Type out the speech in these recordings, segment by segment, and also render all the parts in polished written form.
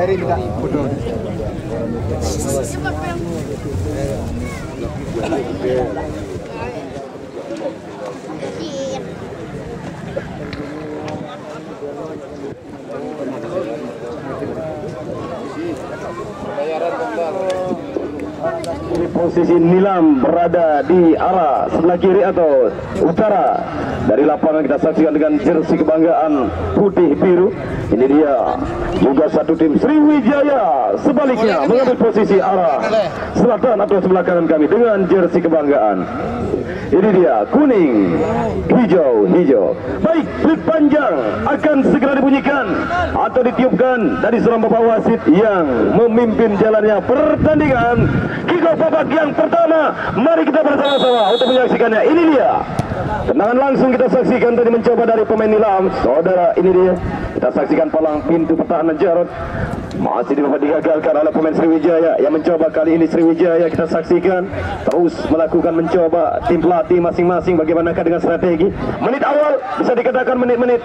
Peri minta foto. Di posisi Nilam berada di arah sebelah kiri atau utara dari lapangan. Kita saksikan dengan jersey kebanggaan putih biru. Ini dia juga satu tim Sriwijaya sebaliknya mengambil posisi arah selatan atau sebelah kanan kami dengan jersey kebanggaan. Ini dia kuning, hijau, hijau. Baik, peluit panjang akan segera dibunyikan atau ditiupkan dari seorang bapak wasit yang memimpin jalannya pertandingan. Kick-off babak yang pertama. Mari kita bersama-sama untuk menyaksikannya. Ini dia tendangan langsung kita saksikan tadi mencoba dari pemain Nilam. Saudara, ini dia. Kita saksikan palang pintu pertahanan Jarod. Masih digagalkan oleh pemain Sriwijaya yang mencoba kali ini. Sriwijaya kita saksikan terus melakukan mencoba tim pelatih masing-masing bagaimanakah dengan strategi. Menit awal bisa dikatakan menit-menit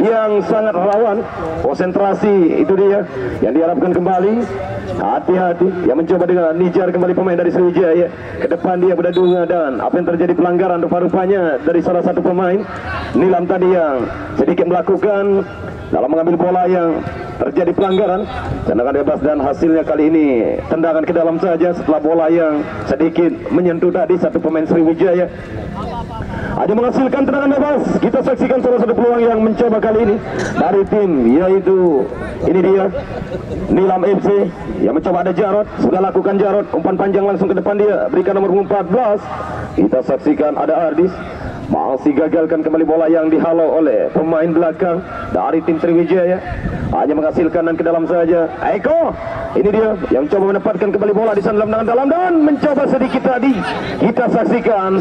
yang sangat rawan. Konsentrasi itu dia yang diharapkan kembali. Hati-hati yang mencoba dengan Nijar kembali pemain dari Sriwijaya. Ke depan dia berdadunga dan apa yang terjadi pelanggaran rupa-rupanya dari salah satu pemain Nilam tadi yang sedikit melakukan dalam mengambil bola yang terjadi pelanggaran. Tendangan bebas dan hasilnya kali ini tendangan ke dalam saja setelah bola yang sedikit menyentuh tadi satu pemain Sriwijaya. Ada menghasilkan tendangan bebas. Kita saksikan salah satu peluang yang mencoba kali ini dari tim, yaitu ini dia Nilam FC yang mencoba. Ada Jarod, sudah lakukan Jarod, umpan panjang langsung ke depan dia, berikan nomor 14. Kita saksikan ada Ardis, masih gagalkan kembali bola yang dihalau oleh pemain belakang dari tim Sriwijaya. Hanya menghasilkan dan ke dalam saja. Eko, ini dia yang coba menempatkan kembali bola di sana dalam dan mencoba sedikit tadi. Kita saksikan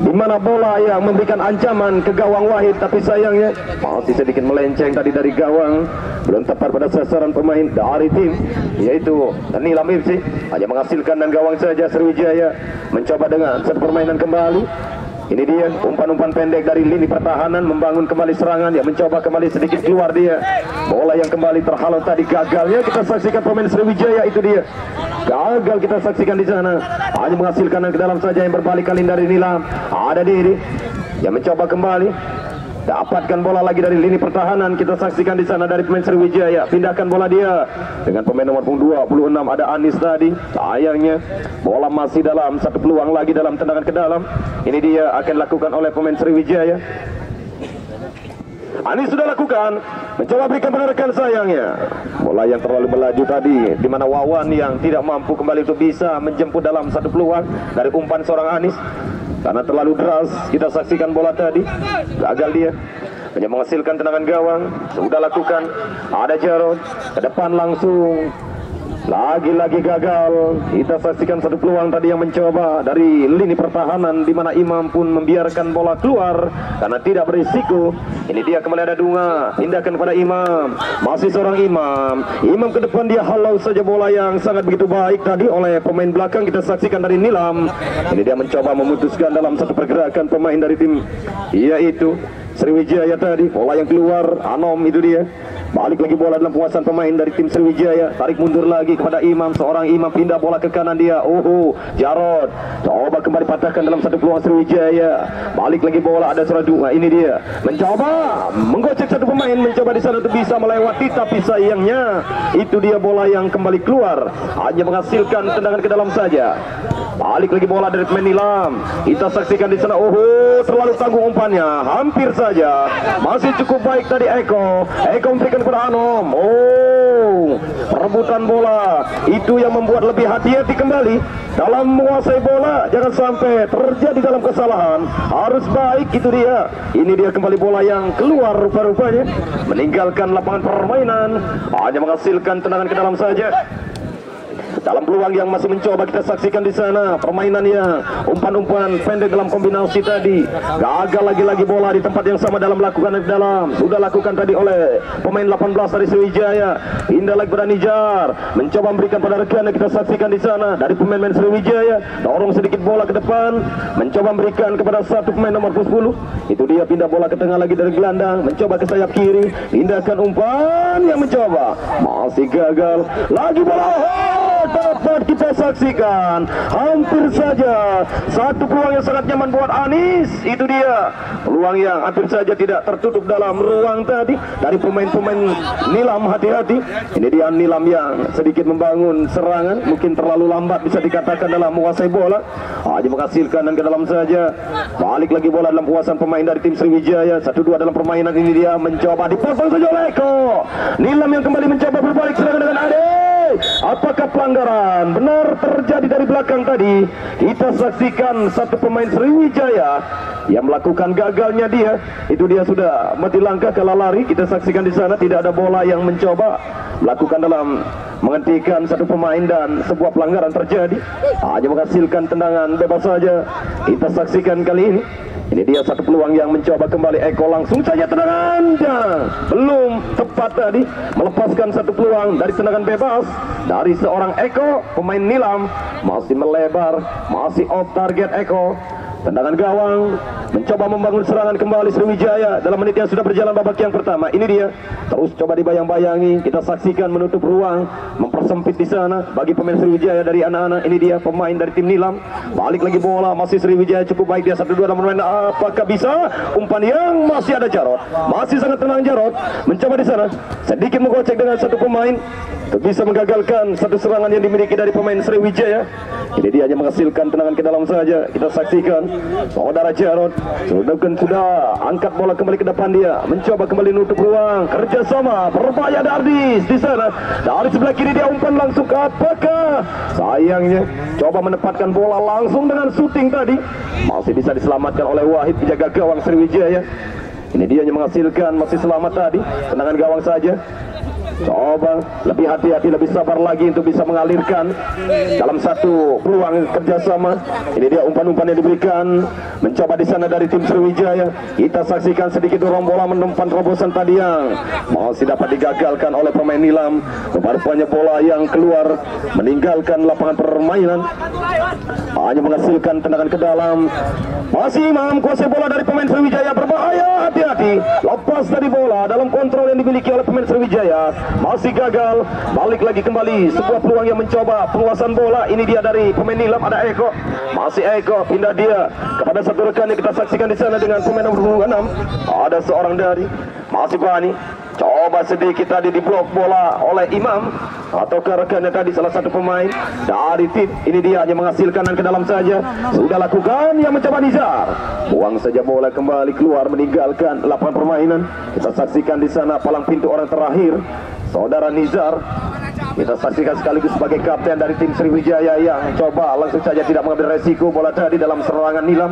di mana bola yang memberikan ancaman ke gawang Wahid, tapi sayangnya masih sedikit melenceng tadi dari gawang, belum tepat pada sasaran pemain dari tim yaitu Nilam FC. Hanya menghasilkan dan gawang saja. Sriwijaya mencoba dengan satu permainan kembali. Ini dia umpan-umpan pendek dari lini pertahanan membangun kembali serangan. Dia mencoba kembali sedikit keluar dia. Bola yang kembali terhalau tadi gagalnya. Kita saksikan pemain Sriwijaya itu dia. Gagal kita saksikan di sana. Hanya menghasilkan ke dalam saja yang berbalik kali dari Nilam. Ada Diri yang mencoba kembali. Dapatkan bola lagi dari lini pertahanan. Kita saksikan di sana dari pemain Sriwijaya. Pindahkan bola dia dengan pemain nomor 26 ada Anis tadi. Sayangnya bola masih dalam satu peluang lagi dalam tendangan ke dalam. Ini dia akan dilakukan oleh pemain Sriwijaya. Anis sudah lakukan, mencoba berikan pada rekan sayangnya. Bola yang terlalu melaju tadi, di mana Wawan yang tidak mampu kembali untuk bisa menjemput dalam satu peluang dari umpan seorang Anis. Karena terlalu deras, kita saksikan bola tadi, gagal dia. Hanya menghasilkan tendangan gawang, sudah lakukan. Ada Jarod, ke depan langsung. Lagi-lagi gagal. Kita saksikan satu peluang tadi yang mencoba dari lini pertahanan, di mana Imam pun membiarkan bola keluar karena tidak berisiko. Ini dia kembali ada Dunga, pindahkan kepada Imam. Masih seorang Imam. Imam ke depan dia halau saja bola yang sangat begitu baik tadi oleh pemain belakang. Kita saksikan dari Nilam. Ini dia mencoba memutuskan dalam satu pergerakan pemain dari tim, yaitu Sriwijaya tadi. Bola yang keluar, Anom itu dia. Balik lagi bola dalam penguasaan pemain dari tim Sriwijaya. Tarik mundur lagi kepada Imam. Seorang Imam pindah bola ke kanan dia. Jarod coba kembali patahkan dalam satu peluang Sriwijaya. Balik lagi bola, ada Seradunga. Ini dia mencoba menggocek satu pemain, mencoba di sana untuk bisa melewati, tapi sayangnya itu dia bola yang kembali keluar. Hanya menghasilkan tendangan ke dalam saja. Balik lagi bola dari pemain Nilam. Kita saksikan di sana. Terlalu tanggung umpannya. Hampir saja. Masih cukup baik tadi Eko. Eko memberikan kepada Anom. Perebutan bola itu yang membuat lebih hati-hati kembali dalam menguasai bola. Jangan sampai terjadi dalam kesalahan. Harus baik itu dia. Ini dia kembali bola yang keluar rupa-rupanya, meninggalkan lapangan permainan. Hanya menghasilkan tendangan ke dalam saja. dalam peluang yang masih mencoba kita saksikan di sana permainannya, umpan-umpan pendek dalam kombinasi tadi, gagal lagi-lagi bola di tempat yang sama dalam melakukan ke dalam, sudah lakukan tadi oleh pemain 18 dari Sriwijaya, pindah lagi pada Nijar, mencoba memberikan pada rekan kita saksikan di sana dari pemain Sriwijaya, dorong sedikit bola ke depan, mencoba memberikan kepada satu pemain nomor 10, itu dia pindah bola ke tengah lagi dari gelandang, mencoba ke sayap kiri, pindahkan umpan yang mencoba, masih gagal, lagi bola dapat kita saksikan, hampir saja satu peluang yang sangat nyaman buat Anis, itu dia peluang yang hampir saja tidak tertutup dalam ruang tadi dari pemain-pemain Nilam. Hati-hati, ini dia Nilam yang sedikit membangun serangan, mungkin terlalu lambat bisa dikatakan dalam menguasai bola, hanya menghasilkan dan ke dalam saja, balik lagi bola dalam kuasaan pemain dari tim Sriwijaya, 1-2 dalam permainan ini dia mencoba dipotong saja oleh Eko, Nilam yang kembali mencoba berbalik serangan dengan Ade. Apakah pelanggaran benar terjadi dari belakang tadi? Kita saksikan satu pemain Sriwijaya yang melakukan gagalnya dia. Itu dia sudah mati langkah kalah lari. Kita saksikan di sana tidak ada bola yang mencoba melakukan dalam menghentikan satu pemain dan sebuah pelanggaran terjadi. Hanya menghasilkan tendangan bebas saja. Kita saksikan kali ini. Ini dia satu peluang yang mencoba kembali Eko, langsung saja tendangannya belum tepat tadi, melepaskan satu peluang dari tendangan bebas dari seorang Eko, pemain Nilam, masih melebar, masih off target Eko. Tendangan gawang, mencoba membangun serangan kembali Sriwijaya dalam menit yang sudah berjalan babak yang pertama. Ini dia, terus coba dibayang-bayangi, kita saksikan menutup ruang, mempersempit di sana bagi pemain Sriwijaya dari anak-anak. Ini dia pemain dari tim Nilam, balik lagi bola, masih Sriwijaya cukup baik, dia 1-2 dalam permainan. Apakah bisa? Umpan yang masih ada Jarod, masih sangat tenang Jarod, mencoba di sana, sedikit menggocek dengan satu pemain, untuk bisa menggagalkan satu serangan yang dimiliki dari pemain Sriwijaya. Ini dia hanya menghasilkan tendangan ke dalam saja. Kita saksikan saudara Jarod sudah angkat bola kembali ke depan, dia mencoba kembali nutup ruang, kerjasama berbahaya Dardis di sana. Dari sebelah kiri dia umpan langsung ke apakah? Sayangnya coba menempatkan bola langsung dengan syuting tadi, masih bisa diselamatkan oleh Wahid penjaga gawang Sriwijaya. Ini dia hanya menghasilkan masih selamat tadi, tendangan gawang saja. Coba lebih hati-hati, lebih sabar lagi untuk bisa mengalirkan dalam satu peluang kerjasama. Ini dia umpan-umpan yang diberikan, mencoba di sana dari tim Sriwijaya. Kita saksikan sedikit dorong bola menempan terobosan tadi yang masih dapat digagalkan oleh pemain Nilam. Rupanya bola yang keluar meninggalkan lapangan permainan, hanya menghasilkan tendangan ke dalam. Masih Imam kuasai bola dari pemain Sriwijaya, berbahaya, hati-hati, lepas dari bola dalam kontrol yang dimiliki oleh pemain Sriwijaya. Masih gagal, balik lagi kembali sebuah peluang yang mencoba penguasaan bola. Ini dia dari pemain Nilam, ada Eko, masih Eko, pindah dia kepada satu rekan yang kita saksikan di sana dengan pemain nomor 6, ada seorang dari masih Bani. Coba sedikit tadi diblok bola oleh Imam atau rekannya tadi salah satu pemain dari tim. Ini dia hanya menghasilkan dan ke dalam saja, sudah lakukan yang mencoba Nizar, buang saja bola kembali keluar meninggalkan lapangan permainan. Kita saksikan di sana palang pintu orang terakhir saudara Nizar. Kita saksikan sekaligus sebagai kapten dari tim Sriwijaya yang coba langsung saja tidak mengambil resiko bola tadi dalam serangan Nilam,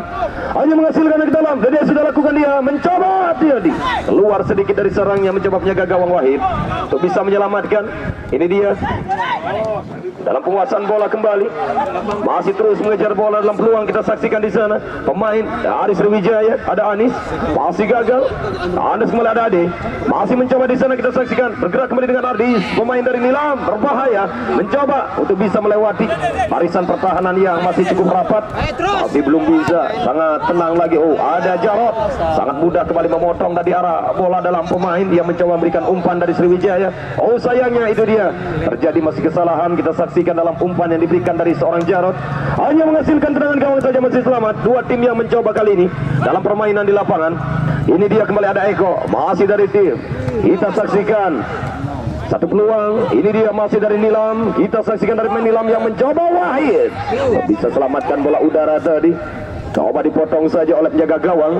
hanya menghasilkan dari dalam, dan dia sudah lakukan, dia mencoba hati-hati keluar sedikit dari serangnya, mencoba penjaga gawang Wahid untuk bisa menyelamatkan. Ini dia dalam penguasaan bola kembali, masih terus mengejar bola dalam peluang. Kita saksikan di sana pemain dari Sriwijaya, ada Anis, masih gagal. Anis kembali, ada Ade, masih mencoba di sana. Kita saksikan bergerak kembali dengan Ardis, pemain dari Nilam, berbahaya, mencoba untuk bisa melewati barisan pertahanan yang masih cukup rapat, masih belum bisa, sangat tenang lagi. Oh, ada Jarod, sangat mudah kembali memotong dari arah bola dalam pemain, dia mencoba memberikan umpan dari Sriwijaya. Oh sayangnya itu dia terjadi masih kesalahan. Kita saksikan dalam umpan yang diberikan dari seorang Jarod, hanya menghasilkan tendangan gawang saja, masih selamat. Dua tim yang mencoba kali ini dalam permainan di lapangan. Ini dia kembali, ada Eko, masih dari tim. Kita saksikan satu peluang, ini dia masih dari Nilam. Kita saksikan dari Nilam yang mencoba Wahid bisa selamatkan bola udara tadi. Coba dipotong saja oleh penjaga gawang.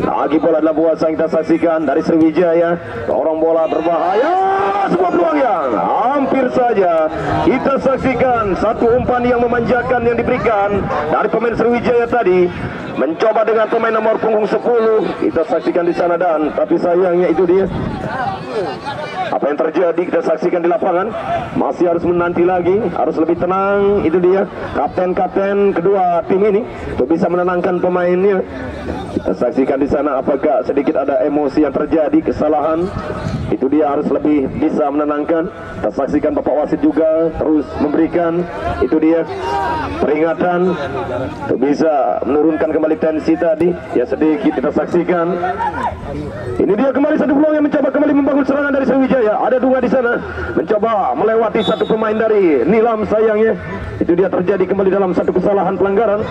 Lagi bola dalam kuasa yang kita saksikan dari Sriwijaya. Dorong bola berbahaya. Sebuah peluang yang hampir saja kita saksikan. Satu umpan yang memanjakan yang diberikan dari pemain Sriwijaya tadi. Mencoba dengan pemain nomor punggung 10. Kita saksikan di sana dan tapi sayangnya itu dia. Apa yang terjadi kita saksikan di lapangan. Masih harus menanti lagi, harus lebih tenang. Itu dia kapten-kapten kedua tim ini untuk bisa menenangkan pemainnya. Kita saksikan di sana apakah sedikit ada emosi yang terjadi, kesalahan. Itu dia harus lebih bisa menenangkan. Kita saksikan Bapak wasit juga terus memberikan itu dia peringatan untuk bisa menurunkan kembali tensi tadi. Ya sedikit kita saksikan. Ini dia kembali satu peluang yang mencoba kembali membangun serangan dari Sriwijaya. Ada Dunga di sana mencoba melewati satu pemain dari Nilam, sayangnya itu dia terjadi kembali dalam satu kesalahan pelanggaran.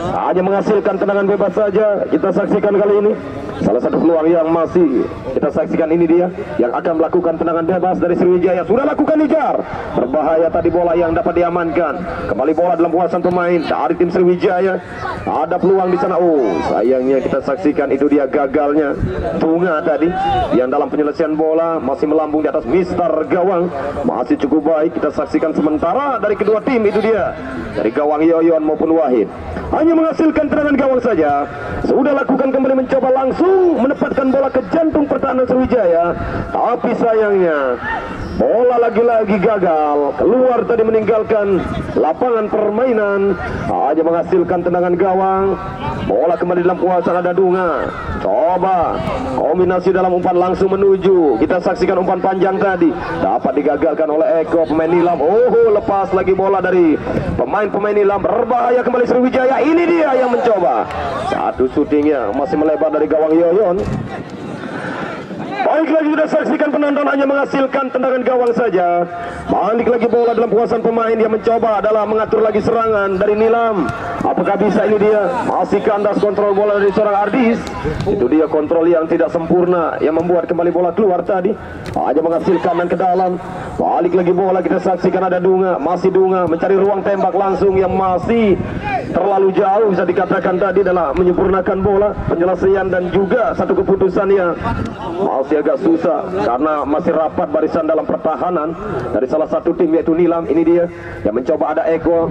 Hanya menghasilkan tendangan bebas saja kita saksikan kali ini. Salah satu peluang yang masih kita saksikan ini dia yang akan melakukan tendangan bebas dari Sriwijaya. Sudah lakukan Nijar. Berbahaya tadi bola yang dapat diamankan. Kembali bola dalam kuasaan pemain dari tim Sriwijaya. Ada peluang di sana. Oh, sayangnya kita saksikan itu dia gagalnya Dunga tadi yang dalam penyelesaian bola masih melambung di atas Mister Gawang. Masih cukup baik kita saksikan sementara dari kedua tim itu dia. Dari gawang Yoyon maupun Wahid. Hanya menghasilkan tendangan gawang saja. Sudah lakukan kembali mencoba langsung menempatkan bola ke jantung pertahanan Sriwijaya. Tapi sayangnya bola lagi-lagi gagal. Keluar tadi meninggalkan lapangan permainan. Hanya menghasilkan tendangan gawang. Bola kembali dalam kuasa ada Dunga. Coba kombinasi dalam umpan langsung menuju. Kita saksikan umpan panjang tadi. Dapat digagalkan oleh Eko pemain Nilam. Oh, lepas lagi bola dari pemain-pemain Nilam. Berbahaya kembali Sriwijaya. Ini dia yang mencoba. Satu syutingnya masih melebar dari gawang Yoyon. Baik lagi sudah saksikan penonton hanya menghasilkan tendangan gawang saja. Balik lagi bola dalam kuasaan pemain yang mencoba adalah mengatur lagi serangan dari Nilam. Apakah bisa ini dia? Masih kandas kontrol bola dari seorang Ardis. Itu dia kontrol yang tidak sempurna yang membuat kembali bola keluar tadi. Hanya menghasilkan dan ke dalam. Balik lagi bola kita saksikan ada Dunga. Masih Dunga mencari ruang tembak langsung yang masih terlalu jauh bisa dikatakan tadi adalah menyempurnakan bola, penyelesaian dan juga satu keputusan yang masih agak susah karena masih rapat barisan dalam pertahanan dari salah satu tim yaitu Nilam. Ini dia yang mencoba ada Eko.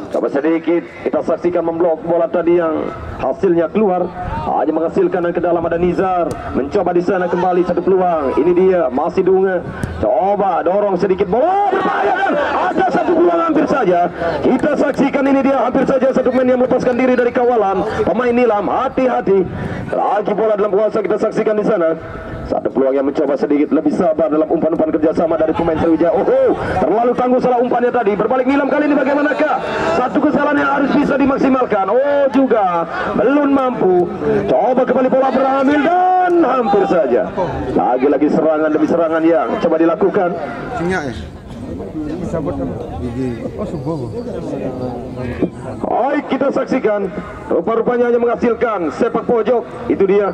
Coba sedikit kita saksikan memblok bola tadi yang hasilnya keluar. Hanya menghasilkan dan ke dalam ada Nizar. Mencoba di sana kembali satu peluang. Ini dia masih Dunga. Coba dorong sedikit bola. Ada satu peluang hampir saja. Kita saksikan ini dia hampir saja satu pemain yang melepaskan diri dari kawalan pemain Nilam. Hati-hati. Lagi bola dalam kuasa kita saksikan di sana. Satu peluang yang mencoba sedikit lebih sabar dalam umpan-umpan kerjasama dari pemain Sriwijaya. Oh, terlalu tangguh salah umpannya tadi. Berbalik Nilam kali ini bagaimanakah? Satu kesalahan yang harus bisa dimaksimalkan. Oh, juga belum mampu. Coba kembali bola berambil dan hampir saja. Lagi-lagi serangan demi serangan yang coba dilakukan. Baik, kita saksikan. Rupa-rupanya hanya menghasilkan sepak pojok. Itu dia.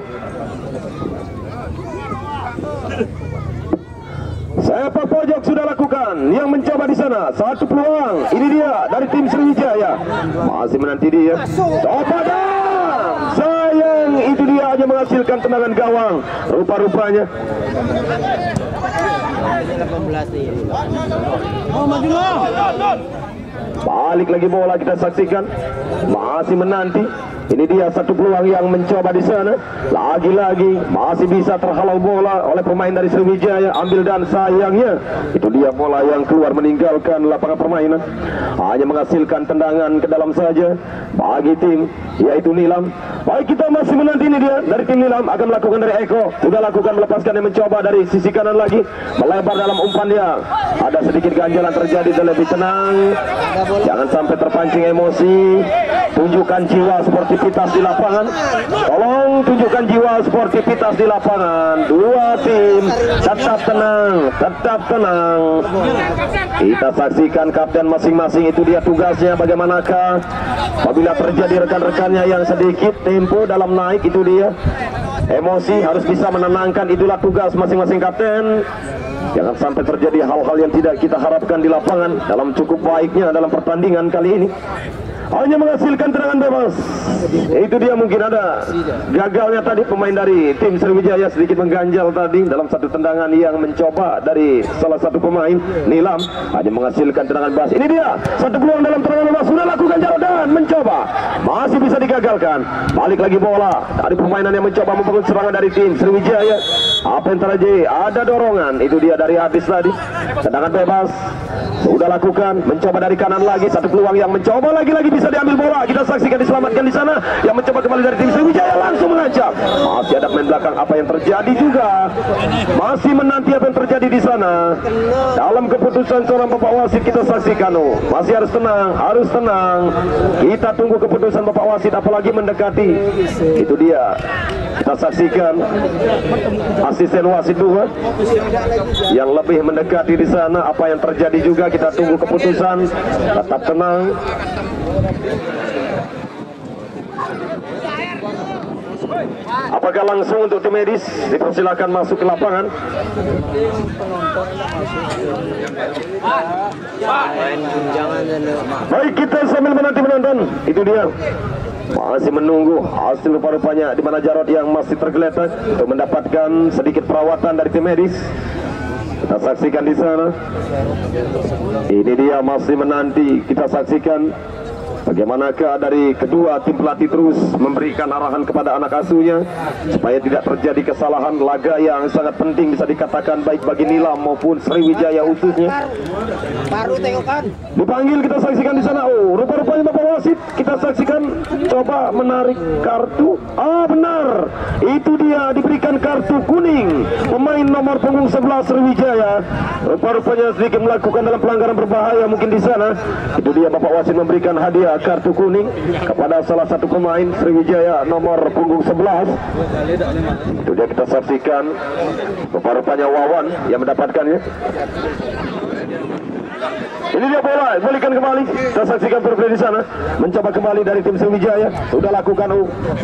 Sepak pojok sudah lakukan yang mencoba di sana. Satu peluang. Ini dia dari tim Sriwijaya. Masih menanti dia. Coba dan sayang itu dia hanya menghasilkan tendangan gawang. Rupa-rupanya. Balik lagi bola kita saksikan. Masih menanti. Ini dia satu peluang yang mencoba di sana. Lagi-lagi masih bisa terhalau bola oleh pemain dari Sriwijaya. Ambil dan sayangnya itu dia bola yang keluar meninggalkan lapangan permainan. Hanya menghasilkan tendangan ke dalam saja bagi tim yaitu Nilam. Baik, kita masih menanti ini dia dari tim Nilam akan melakukan dari Eko. Sudah lakukan melepaskan yang mencoba dari sisi kanan lagi. Melebar dalam umpan dia. Ada sedikit ganjalan terjadi dan lebih tenang. Jangan sampai terpancing emosi. Tunjukkan jiwa seperti sportivitas di lapangan. Tolong tunjukkan jiwa sportivitas di lapangan. Dua tim tetap tenang, tetap tenang. Kita saksikan kapten masing-masing, itu dia tugasnya. Bagaimanakah apabila terjadi rekan-rekannya yang sedikit tempo dalam naik, itu dia emosi harus bisa menenangkan. Itulah tugas masing-masing kapten. Jangan sampai terjadi hal-hal yang tidak kita harapkan di lapangan dalam cukup baiknya dalam pertandingan kali ini. hanya menghasilkan tendangan bebas. Itu dia, mungkin ada gagalnya tadi pemain dari tim Sriwijaya, sedikit mengganjal tadi dalam satu tendangan yang mencoba dari salah satu pemain Nilam, hanya menghasilkan tendangan bebas. Ini dia satu peluang dalam tendangan bebas, sudah lakukan jalan dan mencoba, masih bisa digagalkan. Balik lagi bola dari permainan yang mencoba membangun serangan dari tim Sriwijaya. Apa yang terjadi? Ada dorongan, itu dia dari Adis tadi. Tendangan bebas sudah lakukan, mencoba dari kanan lagi, satu peluang yang mencoba lagi-lagi bisa diambil bola. Kita saksikan diselamatkan di sana, yang mencoba kembali dari tim Sriwijaya langsung mengancam. Masih ada main belakang, apa yang terjadi juga? Masih menanti apa yang terjadi di sana. Dalam keputusan seorang bapak wasit kita saksikan, masih harus tenang, harus tenang. Kita tunggu keputusan bapak wasit, apalagi mendekati. Itu dia, kita saksikan asisten wasit 2 yang lebih mendekati di sana. Apa yang terjadi juga kita tunggu keputusan. Tetap tenang. Apakah langsung untuk tim medis dipersilakan masuk ke lapangan? Baik, kita sambil menanti menonton. Itu dia, masih menunggu hasil rupa-rupanya, di mana Jarod yang masih tergeletak untuk mendapatkan sedikit perawatan dari tim medis. Kita saksikan di sana. Ini dia masih menanti. Kita saksikan bagaimanakah dari kedua tim pelatih terus memberikan arahan kepada anak asuhnya supaya tidak terjadi kesalahan laga yang sangat penting, bisa dikatakan baik bagi Nilam maupun Sriwijaya khususnya. Baru tengokan. Dipanggil, kita saksikan di sana. Oh, rupa-rupanya bapak wasit kita saksikan coba menarik kartu. Ah, benar. Itu dia, diberikan kartu kuning pemain nomor punggung 11 Sriwijaya. Rupa-rupanya sedikit melakukan dalam pelanggaran berbahaya mungkin di sana. Itu dia, bapak wasit memberikan hadiah kartu kuning kepada salah satu pemain Sriwijaya nomor punggung 11. Itu dia, kita saksikan rupa-rupanya Wawan yang mendapatkannya. Ini dia bola, balikan kembali. Kita saksikan berplay di sana, mencoba kembali dari tim Sriwijaya. Sudah lakukan,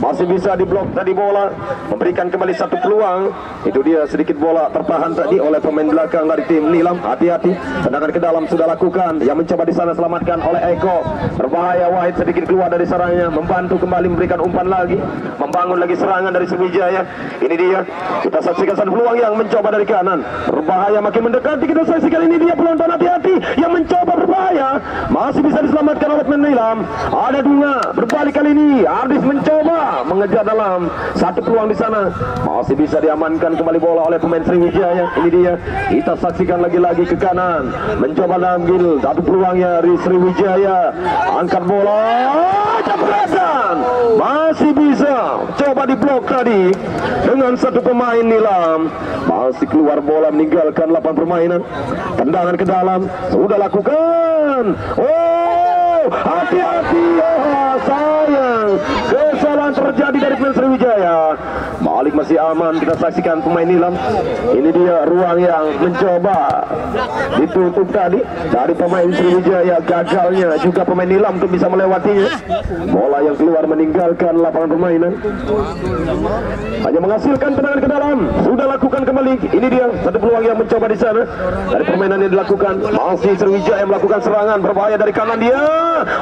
masih bisa diblok tadi bola, memberikan kembali satu peluang. Itu dia, sedikit bola tertahan tadi oleh pemain belakang dari tim Nilam. Hati-hati, tendangan ke dalam sudah lakukan. Yang mencoba di sana selamatkan oleh Eko. Berbahaya, Wahid sedikit keluar dari sarangnya, membantu kembali memberikan umpan lagi, membangun lagi serangan dari Sriwijaya. Ini dia, kita saksikan satu peluang yang mencoba dari kanan. Berbahaya, makin mendekati. Kita saksikan, ini dia penonton, hati-hati, yang mencoba berbahaya, masih bisa diselamatkan oleh pemain Nilam. Ada Dunga, berbalik kali ini Ardis mencoba mengejar dalam, satu peluang di sana, masih bisa diamankan kembali bola oleh pemain Sriwijaya. Ini dia, kita saksikan lagi-lagi ke kanan, mencoba ambil satu peluangnya dari Sriwijaya, angkat bola, jepretan, masih bisa coba diblok tadi dengan satu pemain Nilam. Masih keluar bola, meninggalkan 8 permainan. Tendangan ke dalam sudah lakukan. Oh, hati-hati, oh, sayang, kesalahan terjadi dari pemain Sriwijaya. Balik masih aman, kita saksikan pemain Nilam. Ini dia ruang yang mencoba ditutup tadi dari pemain Sriwijaya. Gagalnya juga pemain Nilam untuk bisa melewatinya. Bola yang keluar meninggalkan lapangan permainan, hanya menghasilkan tendangan ke dalam. Sudah lakukan kembali. Ini dia satu peluang yang mencoba di sana dari permainan yang dilakukan. Masih Sriwijaya melakukan serangan berbahaya dari kanan dia.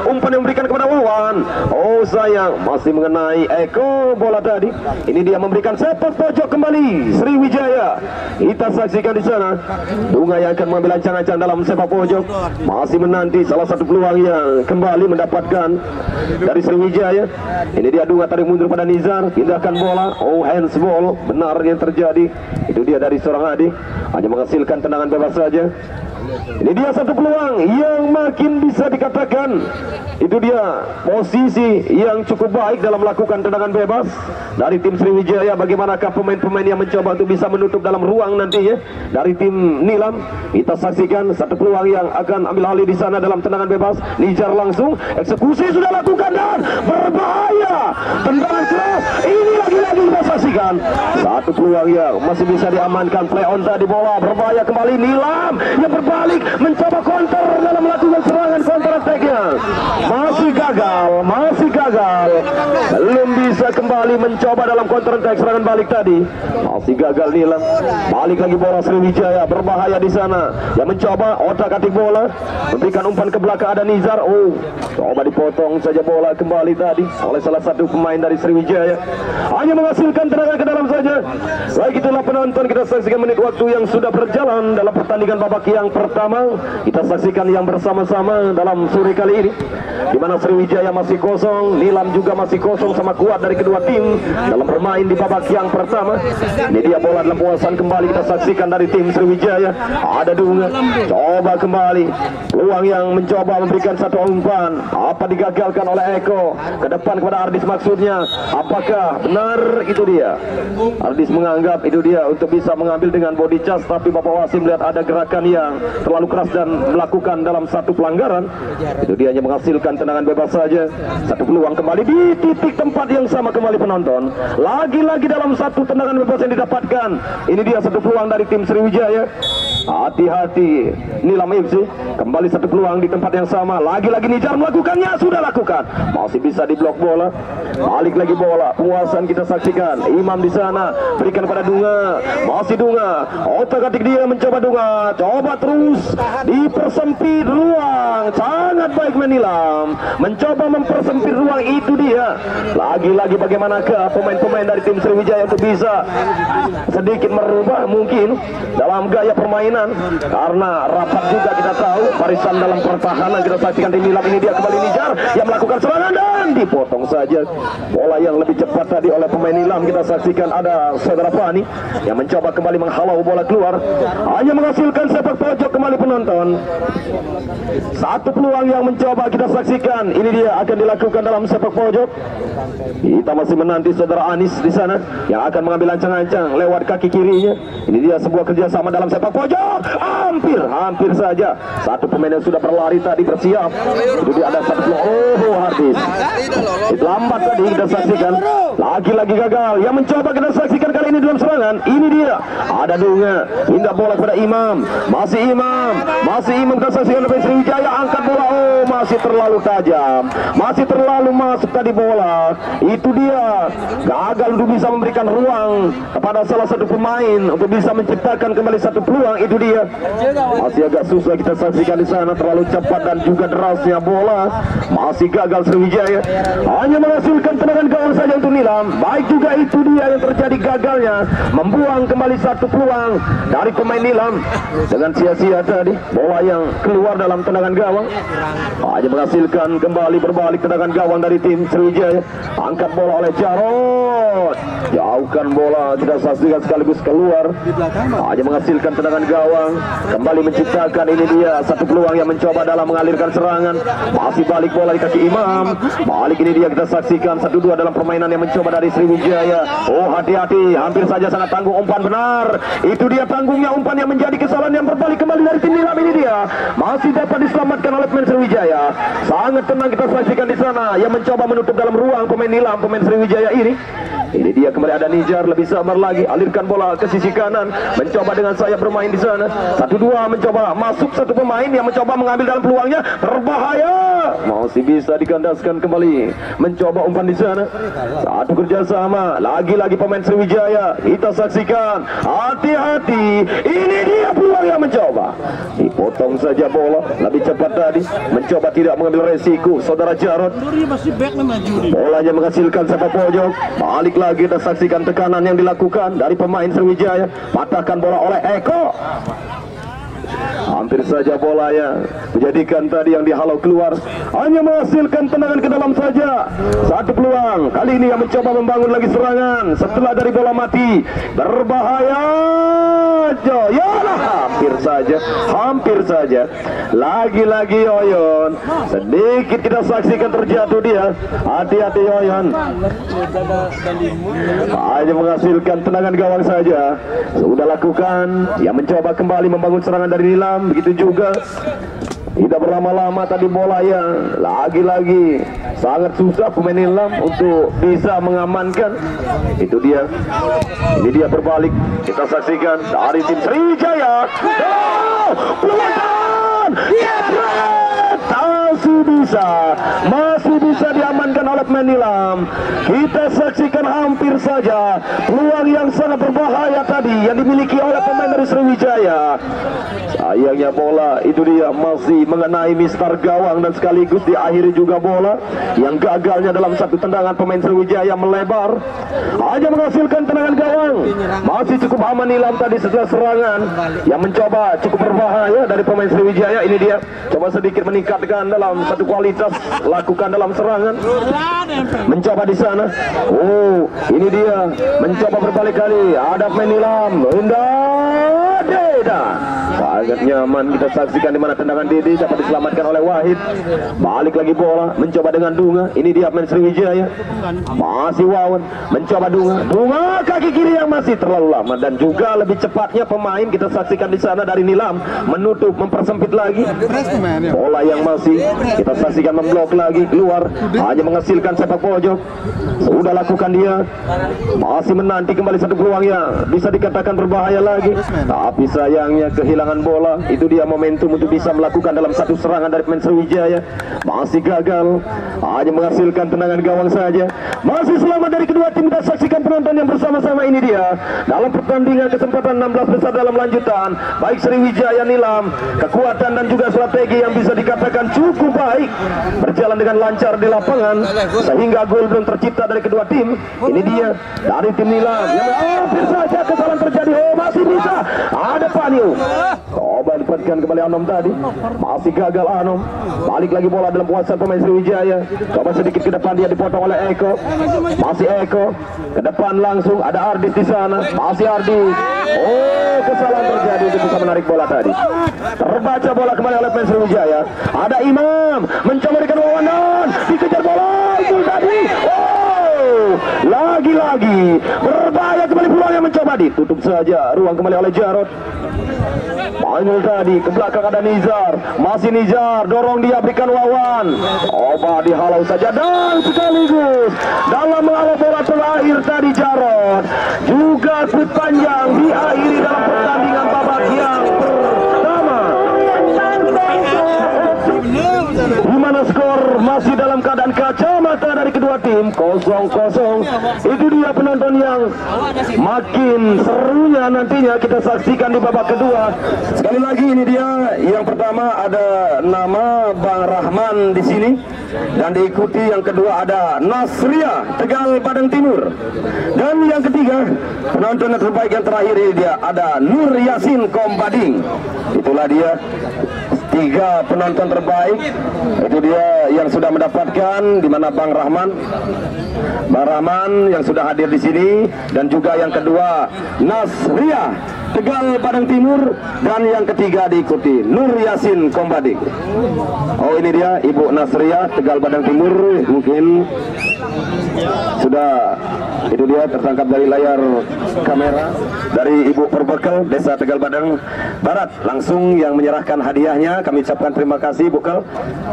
Umpan yang memberikan kepada Wawan. Oh sayang, masih mengenai Eko bola tadi. Ini dia memberikan sepak pojok kembali Sriwijaya. Kita saksikan di sana Dunga yang akan mengambil ancang-ancang dalam sepak pojok. Masih menanti salah satu peluang yang kembali mendapatkan dari Sriwijaya. Ini dia Dunga tarik mundur pada Nizar, pindahkan bola. Oh, handsball, benar yang terjadi. Itu dia dari seorang adik, hanya menghasilkan tendangan bebas saja. Ini dia satu peluang yang makin bisa dikatakan, itu dia posisi yang cukup baik dalam melakukan tendangan bebas dari tim Sriwijaya. Bagaimanakah pemain-pemain yang mencoba untuk bisa menutup dalam ruang nantinya dari tim Nilam. Kita saksikan satu peluang yang akan ambil alih di sana dalam tendangan bebas. Nijar langsung eksekusi, sudah lakukan dan berbahaya, tendangan keras. Ini lagi-lagi kita saksikan satu peluang yang masih bisa diamankan. Play on tadi, bola berbahaya kembali. Nilam yang berbalik mencoba counter dalam melakukan serangan counter attack-nya. Masih gagal, belum bisa bisa kembali mencoba dalam counter attack serangan balik tadi. Masih gagal Nilam. Balik lagi bola Sriwijaya, berbahaya di sana. Yang mencoba otak-atik bola, memberikan umpan ke belakang, ada Nizar. Oh, coba dipotong saja bola kembali tadi oleh salah satu pemain dari Sriwijaya. Hanya menghasilkan tendangan ke dalam saja. Baik, itulah penonton, kita saksikan menit waktu yang sudah berjalan dalam pertandingan babak yang pertama. Kita saksikan yang bersama-sama dalam sore kali ini, di mana Sriwijaya masih kosong, Nilam juga masih kosong, sama kuat dari kedua tim dalam bermain di babak yang pertama. Ini dia bola dalam penguasaan kembali, kita saksikan dari tim Sriwijaya. Ada Dunga, coba kembali, peluang yang mencoba memberikan satu umpan, apa digagalkan oleh Eko, ke depan kepada Ardis maksudnya. Apakah benar itu dia? Ardis menganggap itu dia untuk bisa mengambil dengan body charge, tapi Bapak Wasim melihat ada gerakan yang terlalu keras dan melakukan dalam satu pelanggaran. Itu dia hanya menghasilkan tendangan bebas saja. Satu peluang kembali di titik tempat yang sama kembali penonton. Lagi-lagi dalam satu tendangan bebas yang didapatkan. Ini dia satu peluang dari tim Sriwijaya. Hati-hati Nilam FC, kembali satu peluang di tempat yang sama. Lagi-lagi Nijar melakukannya, sudah lakukan, masih bisa diblok bola. Balik lagi bola, penguasaan kita saksikan. Imam di sana berikan pada Dunga, masih Dunga, otak-atik dia mencoba Dunga, coba terus dipersempit ruang. Sangat baik Nilam, mencoba mempersempit ruang, itu dia. Lagi-lagi bagaimanakah pemain-pemain dari tim Sriwijaya untuk bisa sedikit merubah mungkin dalam gaya permainan, karena rapat juga kita tahu barisan dalam pertahanan. Kita saksikan di Nilam, ini dia kembali Nijar yang melakukan serangan dan dipotong saja bola yang lebih cepat tadi oleh pemain Nilam. Kita saksikan ada Saudara Fani yang mencoba kembali menghalau bola keluar, hanya menghasilkan sepak pojok kembali penonton. Satu peluang yang mencoba kita saksikan, ini dia akan dilakukan dalam sepak pojok. Kita masih menanti Saudara Anis di sana yang akan mengambil ancang-ancang lewat kaki kirinya. Ini dia sebuah kerjasama dalam sepak pojok. Hampir saja satu pemain yang sudah berlari tadi bersiap. Itu dia ada satu peluang. Oh, habis. Lambat tadi kita saksikan. Lagi-lagi gagal. Yang mencoba kita saksikan kali ini dalam serangan. Ini dia. Ada Dunga. Indah bola kepada Imam. Masih Imam kita saksikan dari Sriwijaya. Angkat bola. Oh, masih terlalu tajam. Masih terlalu masuk tadi bola. Itu dia. Gagal untuk bisa memberikan ruang kepada salah satu pemain untuk bisa menciptakan kembali satu peluang. Itu dia. Masih agak susah kita saksikan di sana, terlalu cepat dan juga derasnya bola. Masih gagal Sriwijaya, hanya menghasilkan tendangan gawang saja untuk Nilam. Baik juga itu dia yang terjadi gagalnya, membuang kembali satu peluang dari pemain Nilam dengan sia-sia tadi. Bola yang keluar dalam tendangan gawang, hanya menghasilkan kembali berbalik tendangan gawang dari tim Sriwijaya. Angkat bola oleh Jarod, jauhkan bola, tidak saksikan sekaligus keluar, hanya menghasilkan tendangan gawang. Kembali menciptakan, ini dia satu peluang yang mencoba dalam mengalirkan serangan. Masih balik bola di kaki Imam. Balik, ini dia kita saksikan 1-2 dalam permainan yang mencoba dari Sriwijaya. Oh, hati-hati, hampir saja sangat tanggung umpan benar. Itu dia tanggungnya umpan yang menjadi kesalahan yang berbalik kembali dari tim Nilam. Ini dia masih dapat diselamatkan oleh pemain Sriwijaya. Sangat tenang kita saksikan di sana yang mencoba menutup dalam ruang pemain Nilam, pemain Sriwijaya ini. Ini dia kembali ada Nijar, lebih sabar lagi, alirkan bola ke sisi kanan, mencoba dengan sayap bermain di sana. 1-2 mencoba masuk satu pemain yang mencoba mengambil dalam peluangnya, berbahaya. Masih bisa dikandaskan kembali, mencoba umpan di sana. Satu kerjasama, lagi-lagi pemain Sriwijaya. Kita saksikan, hati-hati. Ini dia peluang yang mencoba, dipotong saja bola lebih cepat tadi, mencoba tidak mengambil resiko. Saudara Jarod, bolanya menghasilkan sepak pojok. Balik lagi kita saksikan tekanan yang dilakukan dari pemain Sriwijaya. Patahkan bola oleh Eko. Hampir saja bolanya menjadikan tadi yang dihalau keluar, hanya menghasilkan tendangan ke dalam saja. Satu peluang kali ini yang mencoba membangun lagi serangan setelah dari bola mati. Berbahaya, Yoyon, hampir saja. Lagi-lagi Yoyon, sedikit kita saksikan terjatuh dia. Hati-hati Yoyon, hanya menghasilkan tendangan gawang saja. Sudah lakukan yang mencoba kembali membangun serangan dari Nilam. Begitu juga tidak berlama-lama tadi bola yang lagi-lagi sangat susah pemain Nilam untuk bisa mengamankan. Itu dia, ini dia berbalik kita saksikan dari tim Sriwijaya. Peluang masih bisa diamankan oleh oleh pemain Nilam. Kita saksikan hampir saja peluang yang sangat berbahaya tadi yang dimiliki oleh pemain dari Sriwijaya. Sayangnya bola itu dia masih mengenai mister gawang dan sekaligus diakhiri juga bola yang gagalnya dalam satu tendangan pemain Sriwijaya melebar hanya menghasilkan tendangan gawang. Masih cukup aman Nilam tadi setelah serangan yang mencoba cukup berbahaya dari pemain Sriwijaya. Ini dia coba sedikit meningkatkan dalam satu kualitas lakukan dalam serangan, mencoba di sana. Oh, ini dia mencoba berbalik kali. Ada pemain Nilam, indah Deda. Sangat nyaman kita saksikan di mana tendangan Dede dapat diselamatkan oleh Wahid. Balik lagi bola, mencoba dengan Dunga. Ini dia pemain Sriwijaya. Masih Wawan, mencoba Dunga kaki kiri yang masih terlalu lama dan juga lebih cepatnya pemain kita saksikan di sana dari Nilam menutup, mempersempit lagi. Bola yang masih kita saksikan memblok lagi keluar, hanya menghasilkan sepak pojok. Sudah lakukan dia, masih menanti kembali satu peluang yang bisa dikatakan berbahaya lagi. Tapi sayangnya kehilangan bola. Itu dia momentum untuk bisa melakukan dalam satu serangan dari pemain Sriwijaya. Masih gagal, hanya menghasilkan tendangan gawang saja. Masih selamat dari kedua tim. Kita saksikan penonton yang bersama-sama. Ini dia dalam pertandingan kesempatan 16 besar dalam lanjutan. Baik Sriwijaya Nilam, kekuatan dan juga strategi yang bisa dikatakan cukup baik berjalan dengan lancar di lapangan sehingga gol belum tercipta dari kedua tim. Ini dia dari tim Nilam yang hampir saja kesalahan terjadi. Oh, masih bisa. Ada Panyu. Coba dipatkan kembali Anom tadi. Masih gagal Anom. Balik lagi bola dalam penguasaan pemain Sriwijaya. Coba sedikit ke depan, dia dipotong oleh Eko. Masih Eko. Ke depan langsung ada Ardis di sana. Masih Ardis. Oh, kesalahan terjadi untuk bisa menarik bola tadi. Terbaca bola kembali oleh pemain Sriwijaya. Ada Imam mencoba berikan wawanan. Dikejar bola itu tadi. Oh, lagi-lagi berbahaya kembali peluang yang mencoba ditutup saja. Ruang kembali oleh Jarod. Panggil tadi ke belakang ada Nizar. Masih Nizar dorong dia berikan Wawan. Coba dihalau saja dan sekaligus dalam menghalau bola terakhir tadi Jarod juga shoot panjang diakhiri dalam pertandingan babak yang pertama. Di mana skor masih dalam keadaan kacamata dari kedua tim 0-0. Itu dia penonton yang makin serunya nantinya kita saksikan di babak kedua. Sekali lagi ini dia yang pertama ada nama Bang Rahman di sini dan diikuti yang kedua ada Nasria Tegal Padang Timur dan yang ketiga penonton yang terbaik yang terakhir ini dia ada Nur Yasin Kompading. Itulah dia tiga penonton terbaik. Itu dia yang sudah mendapatkan di mana Bang Rahman yang sudah hadir di sini dan juga yang kedua Nasria Tegal Padang Timur dan yang ketiga diikuti Nur Yasin Kompading. Oh, ini dia Ibu Nasria Tegal Padang Timur, mungkin sudah itu dia tertangkap dari layar kamera dari Ibu Perbekal Desa Tegal Padang Barat langsung yang menyerahkan hadiahnya. Kami ucapkan terima kasih Bukal,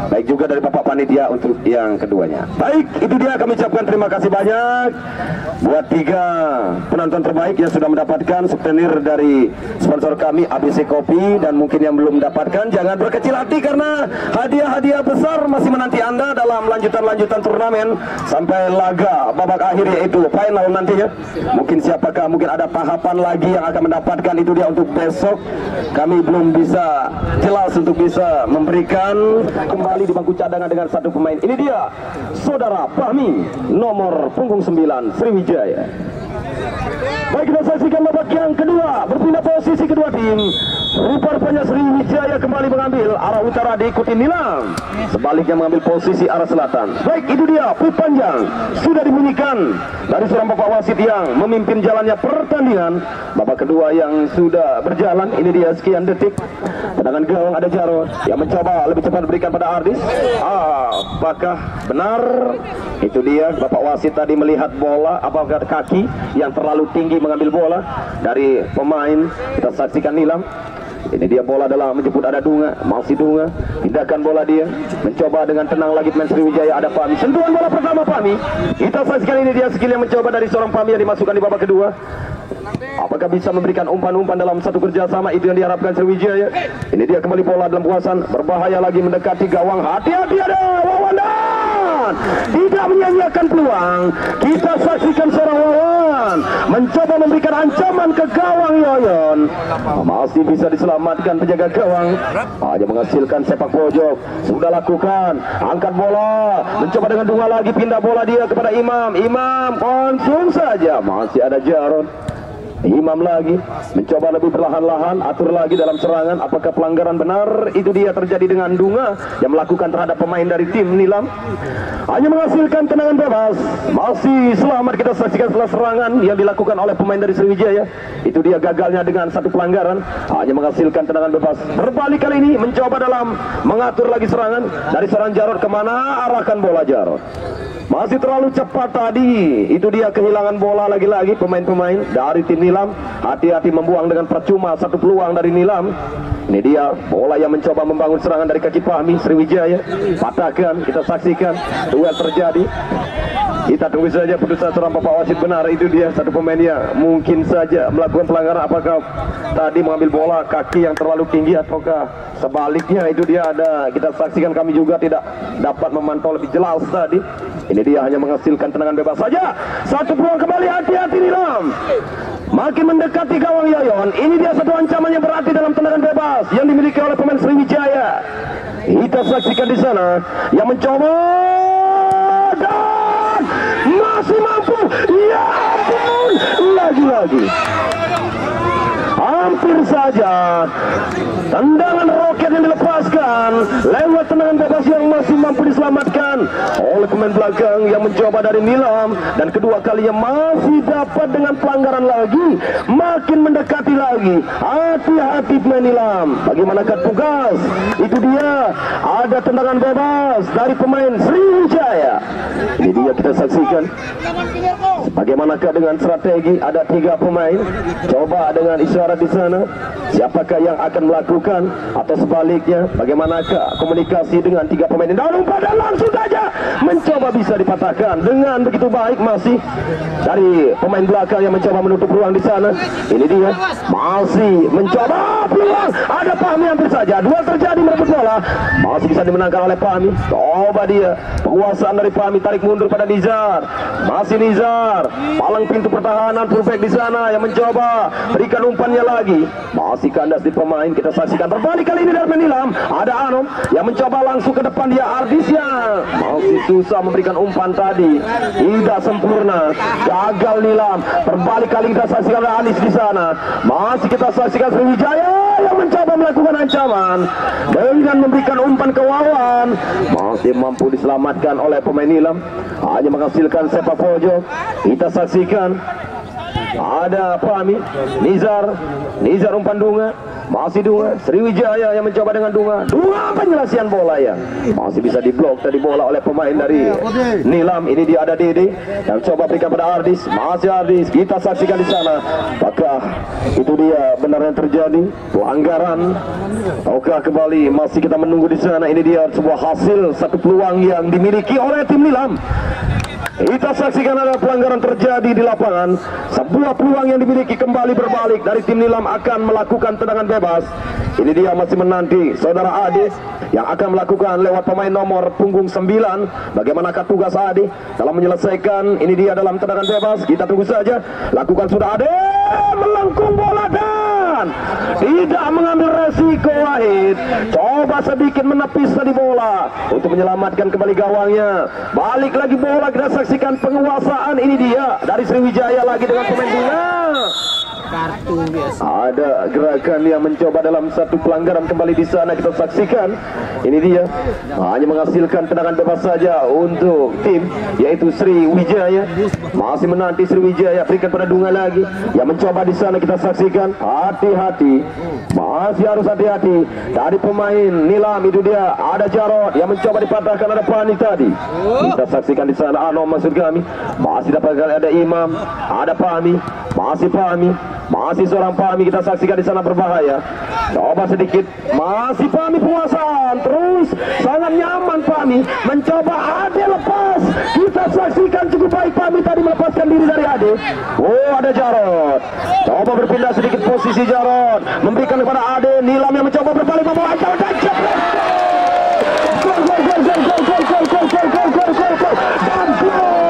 baik juga dari Bapak Panitia untuk yang keduanya. Baik, itu dia kami ucapkan terima kasih banyak buat tiga penonton terbaik yang sudah mendapatkan souvenir dari sponsor kami ABC Kopi, dan mungkin yang belum mendapatkan jangan berkecil hati karena hadiah-hadiah besar masih menanti Anda dalam lanjutan turnamen sampai laga babak akhir yaitu final nantinya. Mungkin siapakah, mungkin ada tahapan lagi yang akan mendapatkan, itu dia untuk besok. Kami belum bisa jelas untuk bisa memberikan kembali di bangku cadangan dengan satu pemain. Ini dia Saudara Fahmi nomor punggung 9 Sriwijaya. Baik, kita saksikan babak yang kedua. Berpindah posisi kedua tim. Rupanya Sriwijaya kembali mengambil arah utara diikuti Nilam, sebaliknya mengambil posisi arah selatan. Baik, itu dia put panjang sudah dibunyikan dari seorang bapak wasit yang memimpin jalannya pertandingan babak kedua yang sudah berjalan. Ini dia sekian detik. Tendangan gawang ada Jarod yang mencoba lebih cepat berikan pada Ardis. Apakah benar? Itu dia bapak wasit tadi melihat bola, apakah kaki yang terlalu tinggi mengambil bola dari pemain. Kita saksikan Nilam. Ini dia bola dalam menjemput, ada Dunga, masih Dunga, pindahkan bola dia, mencoba dengan tenang lagi pemain Sriwijaya, ada Fahmi, sentuhan bola pertama Fahmi. Kita saksikan ini dia skill yang mencoba dari seorang Fahmi yang dimasukkan di babak kedua. Apakah bisa memberikan umpan-umpan dalam satu kerjasama, itu yang diharapkan Sriwijaya. Ini dia kembali bola dalam penguasaan, berbahaya lagi mendekati gawang, hati-hati ada Wawan, tidak menyia-nyiakan menciptakan peluang. Kita saksikan seorang lawan mencoba memberikan ancaman ke gawang Yoyon. Masih bisa diselamatkan penjaga gawang. Hanya menghasilkan sepak pojok. Sudah lakukan, angkat bola, mencoba dengan dua lagi, pindah bola dia kepada Imam. Imam langsung saja, masih ada Jarod. Imam lagi mencoba lebih perlahan-lahan, atur lagi dalam serangan. Apakah pelanggaran benar? Itu dia terjadi dengan Dunga yang melakukan terhadap pemain dari tim Nilam. Hanya menghasilkan tendangan bebas. Masih selamat kita saksikan setelah serangan yang dilakukan oleh pemain dari Sriwijaya. Itu dia gagalnya dengan satu pelanggaran. Hanya menghasilkan tendangan bebas. Berbalik kali ini mencoba dalam mengatur lagi serangan. Dari serangan Jarod, kemana arahkan bola Jarod? Masih terlalu cepat tadi. Itu dia kehilangan bola lagi-lagi pemain-pemain dari tim Nilam. Hati-hati membuang dengan percuma satu peluang dari Nilam. Ini dia bola yang mencoba membangun serangan dari kaki Fahmi Sriwijaya. Patahkan, kita saksikan duel terjadi. Kita tunggu saja putusan seorang Bapak wasit benar. Itu dia satu pemain yang mungkin saja melakukan pelanggaran. Apakah tadi mengambil bola kaki yang terlalu tinggi ataukah sebaliknya? Itu dia ada, kita saksikan, kami juga tidak dapat memantau lebih jelas tadi. Ini dia hanya menghasilkan tendangan bebas saja. Satu peluang kembali, hati-hati Nilam. Makin mendekati gawang Yoyon. Ini dia satu ancaman yang berarti dalam tendangan bebas yang dimiliki oleh pemain Sriwijaya. Kita saksikan di sana yang mencoba dan masih mampu. Ya ampun, lagi-lagi hampir saja tendangan roket yang dilepaskan lewat tendangan bebas yang masih mampu diselamatkan oleh pemain belakang yang mencoba dari Nilam. Dan kedua kalinya masih dapat dengan pelanggaran lagi. Makin mendekati lagi. Hati-hati pemain Nilam. Bagaimanakah tugas? Itu dia, ada tendangan bebas dari pemain Sriwijaya. Ini dia kita saksikan. Bagaimanakah dengan strategi? Ada 3 pemain. Coba dengan isyarat di sana. Siapakah yang akan melakukan atau sebaliknya? Bagaimanakah komunikasi dengan 3 pemain ini? Dan umpan langsung saja mencoba bisa dipatahkan dengan begitu baik masih dari pemain belakang yang mencoba menutup ruang di sana. Ini dia masih mencoba peluang. Ada Fahmi hampir saja. Duel terjadi merebut bola. Masih bisa dimenangkan oleh Fahmi. Coba dia penguasaan dari Fahmi, tarik mundur pada Nizar. Masih Nizar palang pintu pertahanan fullback di sana yang mencoba berikan umpannya lagi. Masih kandas di pemain. Kita saksikan berbalik kali ini dari Nilam. Ada Anom yang mencoba langsung ke depan dia. Ardis yang masih susah memberikan umpan tadi. Tidak sempurna. Gagal Nilam. Berbalik kali kita saksikan ada Anis di sana. Masih kita saksikan Sriwijaya yang mencoba melakukan ancaman dengan memberikan umpan ke Wawan. Masih mampu diselamatkan oleh pemain Nilam. Hanya menghasilkan sepak pojok. Kita saksikan ada Fahmi, Nizar umpan Dunga, masih Dunga, Sriwijaya yang mencoba dengan Dunga penyelesaian bola ya, masih bisa diblok tadi bola oleh pemain dari Nilam. Ini dia ada Dede yang coba berikan pada Ardis, masih Ardis. Kita saksikan di sana, apakah itu dia benar yang terjadi pelanggaran? Oke, kembali masih kita menunggu di sana. Ini dia sebuah hasil satu peluang yang dimiliki oleh tim Nilam. Kita saksikan ada pelanggaran terjadi di lapangan. Sebuah peluang yang dimiliki kembali berbalik dari tim Nilam akan melakukan tendangan bebas. Ini dia masih menanti saudara Ade yang akan melakukan lewat pemain nomor punggung 9. Bagaimanakah tugas Ade dalam menyelesaikan ini dia dalam tendangan bebas? Kita tunggu saja. Lakukan sudah Ade, melengkung bola dan tidak mengambil resiko Wahid. Coba sedikit menepis tadi bola untuk menyelamatkan kembali gawangnya. Balik lagi bola, kita saksikan penguasaan ini dia dari Sriwijaya lagi dengan pemain Dunga. Kartu biasa. Ada gerakan yang mencoba dalam satu pelanggaran kembali di sana, kita saksikan. Ini dia hanya menghasilkan tendangan bebas saja untuk tim yaitu Sriwijaya. Masih menanti Sriwijaya berikan pada Dunga lagi yang mencoba di sana. Kita saksikan hati-hati, masih harus hati-hati dari pemain Nilam. Itu dia ada Jarod yang mencoba dipatahkan, ada Fahmi tadi. Kita saksikan di sana Anom maksud kami. Masih dapat ada Imam, ada Fahmi, masih Fahmi. Masih seorang Fahmi, kita saksikan di sana berbahaya. Coba sedikit, masih Fahmi penguasaan, terus sangat nyaman Fahmi mencoba Ade lepas. Kita saksikan cukup baik Fahmi tadi melepaskan diri dari Ade. Oh, ada Jarod. Coba berpindah sedikit posisi Jarod, memberikan kepada Ade. Nilam yang mencoba berbalik membawa Jarod dan jebret. Gol, gol, gol, gol, gol, gol, gol, gol, gol, gol, gol, gol, gol, dan gol.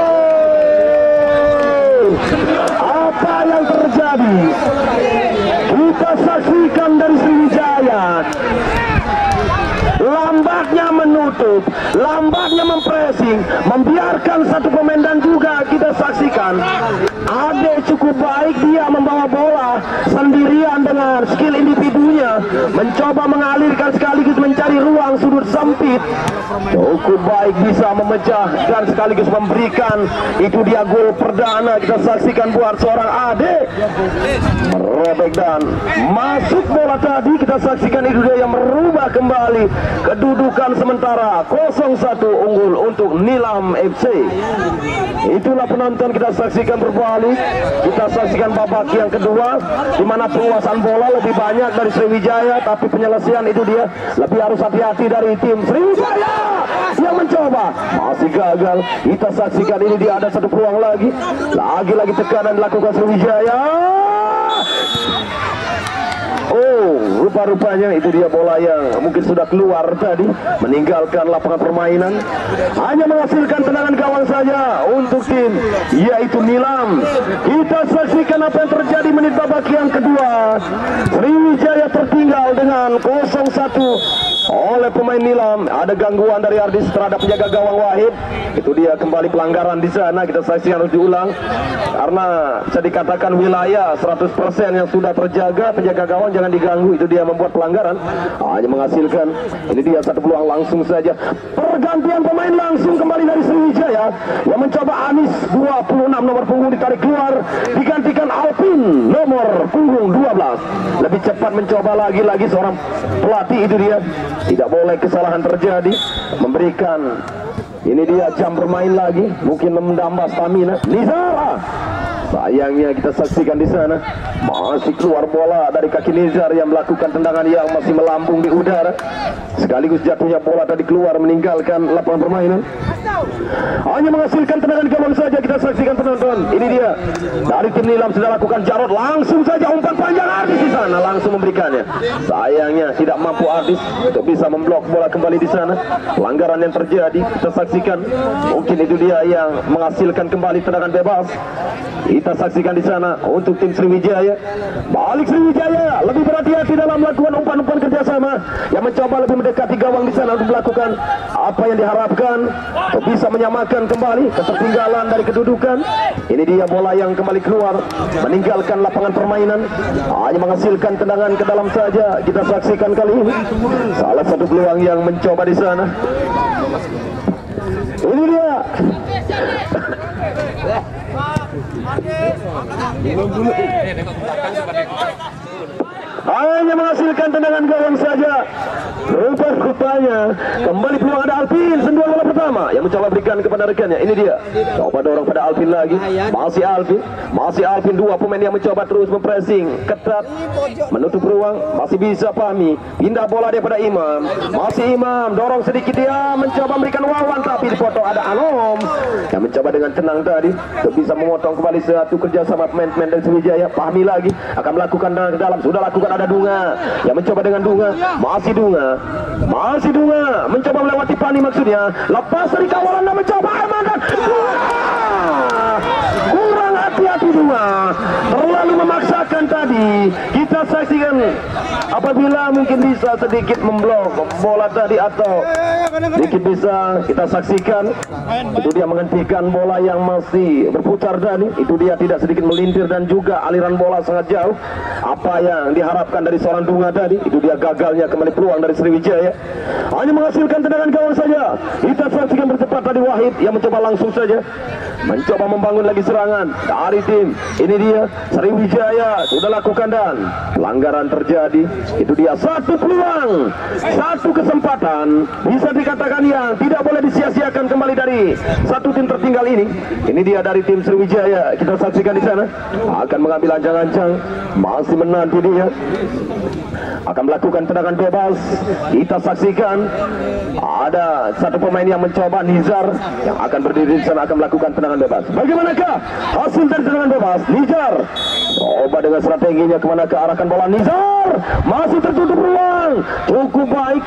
Ayub lambatnya mempressing, membiarkan satu pemain, dan juga kita saksikan Ade cukup baik, dia membawa bola sendirian dengan skill individunya, mencoba mengalirkan sekaligus mencari ruang sudut sempit. Cukup baik bisa memecah dan sekaligus memberikan, itu dia gol perdana kita saksikan buat seorang Ade. Robek dan masuk bola tadi, kita saksikan itu dia yang merubah kembali kedudukan sementara 0-1 unggul untuk Nilam FC. Itulah penonton, kita saksikan berbalik, kita saksikan babak yang kedua di mana penguasaan bola lebih banyak dari Sriwijaya, tapi penyelesaian itu dia lebih harus hati-hati dari tim Sriwijaya yang mencoba, masih gagal. Kita saksikan ini dia ada satu peluang lagi tekanan dilakukan Sriwijaya. Oh, rupa-rupanya itu dia bola yang mungkin sudah keluar tadi, meninggalkan lapangan permainan, hanya menghasilkan tendangan gawang saja untuk tim yaitu Nilam. Kita saksikan apa yang terjadi menit babak yang kedua. Sriwijaya tertinggal dengan 0-1 oleh pemain Nilam. Ada gangguan dari Ardis terhadap penjaga gawang Wahid. Itu dia kembali pelanggaran di sana, kita saksikan harus diulang karena bisa dikatakan wilayah 100% yang sudah terjaga, penjaga gawang jangan diganggu, itu dia membuat pelanggaran, hanya menghasilkan ini dia satu peluang langsung saja. Pergantian pemain langsung kembali dari Sriwijaya yang mencoba Anis 26 nomor punggung ditarik keluar, digantikan Alvin nomor punggung 12. Lebih cepat mencoba lagi seorang pelatih, itu dia tidak boleh kesalahan terjadi, memberikan ini dia jam bermain lagi, mungkin menambah stamina. Nizar, sayangnya kita saksikan di sana masih keluar bola dari kaki Nizar yang melakukan tendangan yang masih melambung di udara, sekaligus jatuhnya bola tadi keluar meninggalkan lapangan permainan, hanya menghasilkan tendangan gawang saja. Kita saksikan penonton, ini dia dari tim Nilam sudah lakukan Jarod, langsung saja umpan panjang Ardis di sana, langsung memberikannya. Sayangnya tidak mampu Ardis untuk bisa memblok bola kembali di sana. Pelanggaran yang terjadi kita saksikan, mungkin itu dia yang menghasilkan kembali tendangan bebas. Kita saksikan di sana untuk tim Sriwijaya. Balik Sriwijaya lebih berhati-hati dalam melakukan umpan-umpan kerjasama, yang mencoba lebih mendekati gawang di sana untuk melakukan apa yang diharapkan untuk bisa menyamakan kembali ketertinggalan dari kedudukan. Ini dia bola yang kembali keluar meninggalkan lapangan permainan, hanya menghasilkan tendangan ke dalam saja. Kita saksikan kali ini salah satu peluang yang mencoba di sana. Ini dia. Hanya menghasilkan tendangan gawang saja. Rupa-rupanya kembali peluang ada Alvin, sendual bola pertama yang mencoba berikan kepada rekannya. Ini dia, coba dorong pada Alvin lagi. Masih Alvin, dua pemain yang mencoba terus mempressing ketat, menutup ruang. Masih bisa Fahmi, pindah bola dia pada Imam. Masih Imam, dorong sedikit dia, mencoba memberikan Wawan, tapi dipotong ada Anom yang mencoba dengan tenang tadi untuk bisa memotong kembali satu kerjasama pemain-pemain dari Sriwijaya. Fahmi lagi akan melakukan ke dalam, sudah lakukan, ada Dunga yang mencoba dengan Dunga. Masih Dunga mencoba melewati Pani, maksudnya lepas dari kawalan dan mencoba Aiman, dan kurang hati-hati Dunga, terlalu memaksakan tadi. Kita saksikan apabila mungkin bisa sedikit memblok bola tadi atau sedikit bisa kita saksikan itu dia menghentikan bola yang masih berputar tadi. Itu dia tidak sedikit melintir dan juga aliran bola sangat jauh. Apa yang diharapkan dari seorang Dunga tadi, itu dia gagalnya kembali peluang dari Sriwijaya, hanya menghasilkan tendangan gawang saja. Kita saksikan bercepat tadi Wahid yang mencoba langsung saja mencoba membangun lagi serangan dari tim ini dia Sriwijaya sudah lakukan, dan pelanggaran terjadi. Itu dia satu peluang, satu kesempatan bisa dikatakan yang tidak boleh disia-siakan kembali dari satu tim tertinggal ini. Ini dia dari tim Sriwijaya, kita saksikan di sana akan mengambil ancang-ancang, masih menanti dia akan melakukan tendangan bebas. Kita saksikan ada satu pemain yang mencoba, Nizar, yang akan berdiri di sana akan melakukan tendangan bebas. Bagaimanakah hasil dari tendangan bebas? Nizar coba dengan strateginya kemanakah arahkan bola. Nizar masih tertutup ruang, cukup baik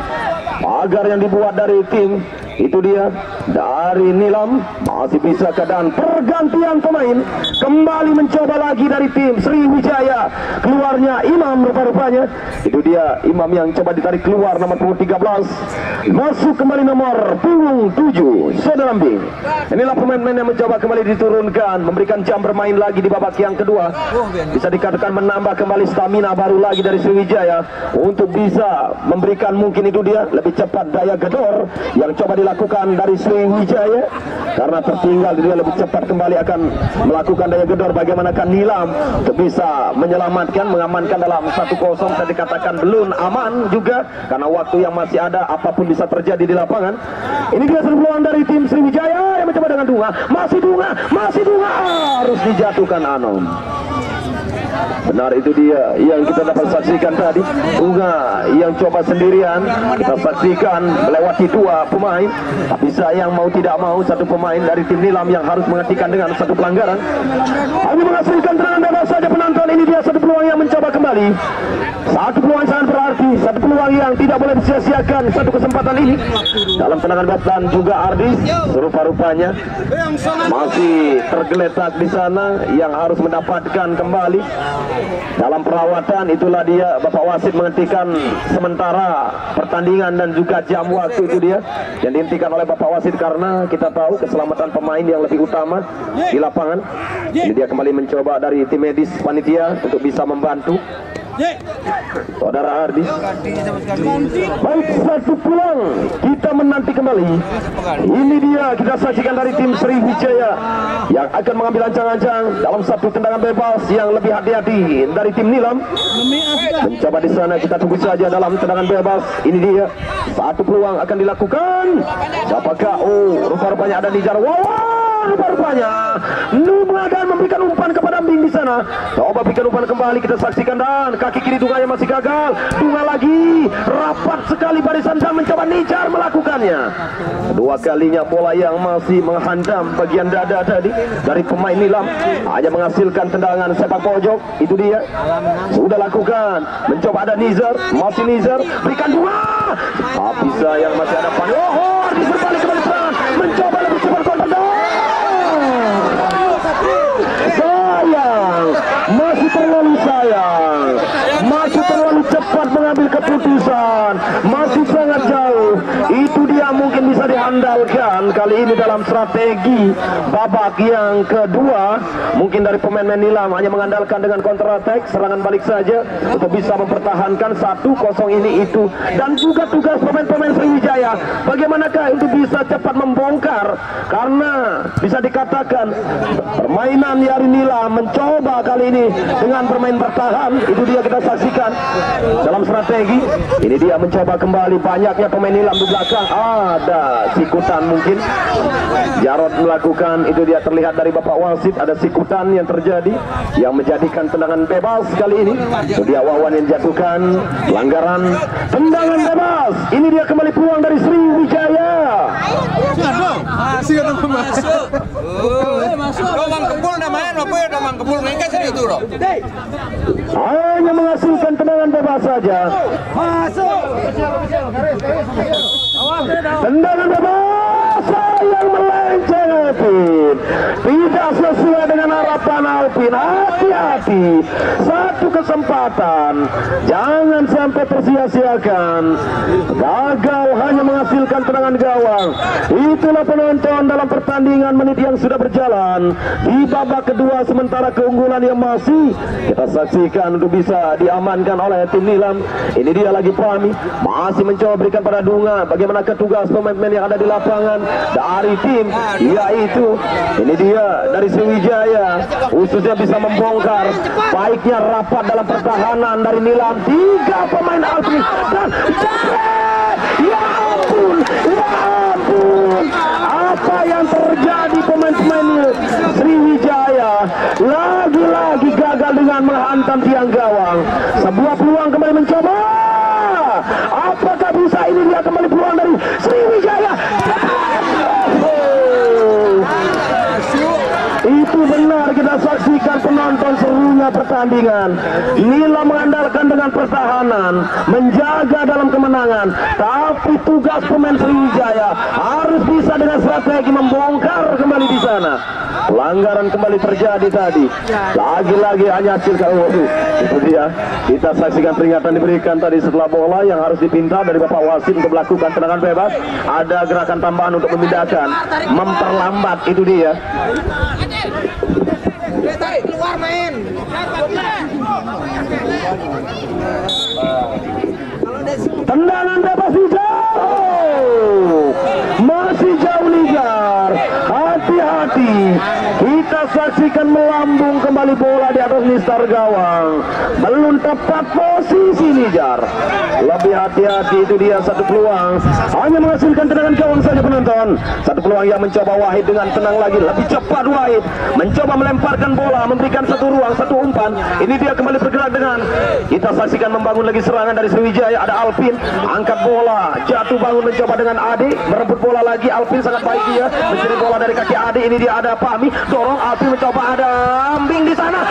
pagar yang dibuat dari tim itu dia dari Nilam. Masih bisa keadaan pergantian pemain. Kembali mencoba lagi dari tim Sriwijaya. Keluarnya Imam rupa-rupanya. Itu dia Imam yang coba ditarik keluar nomor punggung 13. Masuk kembali nomor punggung 7 Saudara Lambing. Inilah pemain-pemain yang mencoba kembali diturunkan, memberikan jam bermain lagi di babak yang kedua. Bisa dikatakan menambah kembali stamina baru lagi dari Sriwijaya untuk bisa memberikan, mungkin itu dia lebih cepat daya gedor yang coba dilakukan dari Sriwijaya. Karena tertinggal, dia lebih cepat kembali akan melakukan daya gedor. Bagaimanakah Nilam untuk bisa menyelamatkan, mengamankan dalam 1-0. Saya dikatakan belum aman juga karena waktu yang masih ada, apapun bisa terjadi di lapangan. Ini dia peluang dari tim Sriwijaya yang mencoba dengan Dunga. Masih Dunga harus dijatuhkan Anom. Benar, itu dia yang kita dapat saksikan tadi. Dunga yang coba sendirian, kita saksikan melewati 2 pemain. Tapi sayang mau tidak mau satu pemain dari tim Nilam yang harus menghentikan dengan satu pelanggaran. Hanya menghasilkan tendangan bebas saja penonton. Ini dia satu peluang yang mencoba kembali. Satu peluang sangat berarti, satu peluang yang tidak boleh disia-siakan satu kesempatan ini. Dalam tendangan bebas dan juga Ardis rupa-rupanya masih tergeletak di sana yang harus mendapatkan kembali. Dalam perawatan, itulah dia Bapak Wasit menghentikan sementara pertandingan dan juga jam waktu. Itu dia yang dihentikan oleh Bapak Wasit karena kita tahu keselamatan pemain yang lebih utama di lapangan. Ini dia kembali mencoba dari tim medis panitia untuk bisa membantu Saudara Ardis. Baik, satu peluang kita menanti kembali. Ini dia kita saksikan dari tim Sriwijaya yang akan mengambil ancang-ancang dalam satu tendangan bebas yang lebih hati-hati dari tim Nilam. Mencoba di sana, kita tunggu saja dalam tendangan bebas. Ini dia satu peluang akan dilakukan. Apakah rupa-rupanya ada Nijar. Rupa-rupanya Numa dan memberikan umpan kepada Bing di sana. Coba berikan umpan kembali, kita saksikan dan kaki kiri Dunga yang masih gagal. Dunga lagi rapat sekali barisan dan mencoba Nijar melakukannya. Kedua kalinya bola yang masih menghantam bagian dada tadi dari pemain Nilam hanya menghasilkan tendangan sepak pojok. Itu dia sudah lakukan. Mencoba ada Nizar, masih Nizar berikan Dunga. Tapi sayang masih ada Pan. Berbalik kembali peran, mencoba lebih cepat kontak. Masih terlalu sayang, masih terlalu cepat mengambil keputusan, masih sangat jauh. Itu dia mungkin bisa diandalkan kali ini dalam strategi babak yang kedua. Mungkin dari pemain Nilam hanya mengandalkan dengan counter attack, serangan balik saja untuk bisa mempertahankan 1-0 ini itu. Dan juga tugas pemain-pemain Sriwijaya bagaimanakah untuk bisa cepat membongkar, karena bisa dikatakan permainan dari Nilam mencoba kali ini dengan bermain bertahan. Itu dia kita saksikan dalam strategi. Ini dia mencoba kembali, banyaknya pemain Nilam di belakang. Ada sikutan mungkin Jarod melakukan. Itu dia terlihat dari Bapak Wasit ada sikutan yang terjadi yang menjadikan tendangan bebas kali ini. Itu dia Wawan yang jatuhkan pelanggaran tendangan bebas. Ini dia kembali peluang dari Sriwijaya. Masuk. Domang kebul namanya, domang kebul mereka sendiri itu loh. Hanya menghasilkan tendangan bebas saja. Masuk. Tendangan bebas yang melenceng Alvin. Tidak sesuai dengan harapan Alvin. Hati-hati. Satu kesempatan. Jangan sampai tersia-siakan. Gagal hanya menghasilkan tendangan gawang. Itulah penonton dalam pertandingan menit yang sudah berjalan di babak kedua, sementara keunggulan yang masih kita saksikan untuk bisa diamankan oleh tim Nilam. Ini dia lagi Pami masih mencoba berikan pada Dunga. Bagaimana tugas pemain-pemain yang ada di lapangan dari tim, yaitu ini dia dari Sriwijaya khususnya bisa membongkar. Baiknya rapat dalam pertahanan dari Nilam. 3 pemain Alvin dan ya ampun, apa yang terjadi pemain-pemain Sriwijaya lagi-lagi gagal dengan menghantam tiang gawang. Sebuah peluang kembali mencoba. Apakah bisa? Ini dia kembali peluang dari Sriwijaya. Itu benar, kita saksikan penonton serunya pertandingan. Nila mengandalkan dengan pertahanan, menjaga dalam kemenangan, tapi tugas pemain Sriwijaya harus bisa dengan strategi membongkar kembali di sana. Pelanggaran kembali terjadi tadi. Lagi-lagi hanya hasil KO. Itu dia. Kita saksikan peringatan diberikan tadi setelah bola yang harus dipinta dari Bapak wasit untuk melakukan tendangan bebas. Ada gerakan tambahan untuk memindahkan, memperlambat. Itu dia. Keluar main. Tendangan bebas hijau. Masih jauh Nijar. Hati-hati. Kita saksikan melambung kembali bola di atas mistar gawang. Belum tepat posisi Nijar. Lebih hati-hati. Itu dia satu peluang. Hanya menghasilkan tendangan gawang saja penonton. Satu peluang yang mencoba Wahid dengan tenang lagi. Lebih cepat Wahid. Mencoba melemparkan bola. Memberikan satu ruang, satu umpan. Ini dia kembali bergerak dengan. Kita saksikan membangun lagi serangan dari Sriwijaya. Ada Alpin. Angkat bola. Jatuh bangun mencoba dengan Adi. Merebut bola lagi. Alpin sangat baik dia. Mencuri bola dari kaki Adi. Ini dia ada Fahmi. Dorong Alpin mencoba ada Ambing di sana.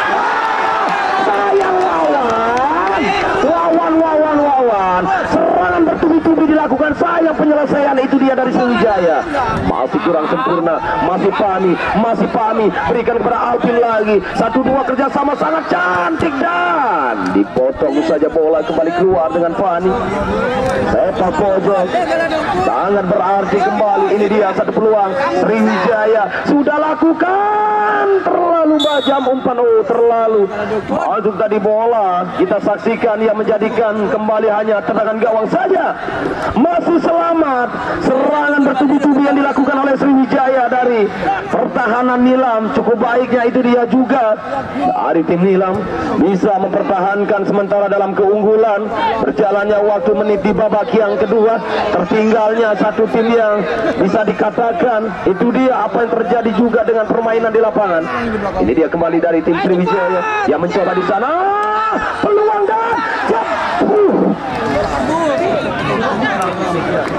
Sayang lawan. Serangan bertubi-tubi dilakukan. Sayang penyelesaian itu dia dari Sriwijaya. Masih kurang sempurna. Masih Fahmi. Berikan kepada Alpin lagi. 1-2 kerjasama sangat cantik dan dipotong saja bola kembali keluar dengan Fahmi. Sepak pojok sangat berarti kembali. Ini dia satu peluang. Sriwijaya sudah lakukan terlalu bajam umpan. Terlalu masuk tadi bola. Kita saksikan yang menjadikan kembali hanya tendangan gawang saja. Masih selamat. Serangan bertubi-tubi yang dilakukan oleh Sriwijaya dari pertahanan Nilam. Cukup baiknya itu dia juga dari tim Nilam bisa mempertahankan sementara dalam keunggulan. Berjalannya waktu menit di babak yang kedua, tertinggalnya satu tim yang bisa dikatakan itu dia apa yang terjadi juga dengan permainan di lapangan. Ini dia kembali dari tim Sriwijaya yang mencoba di sana. Peluang dan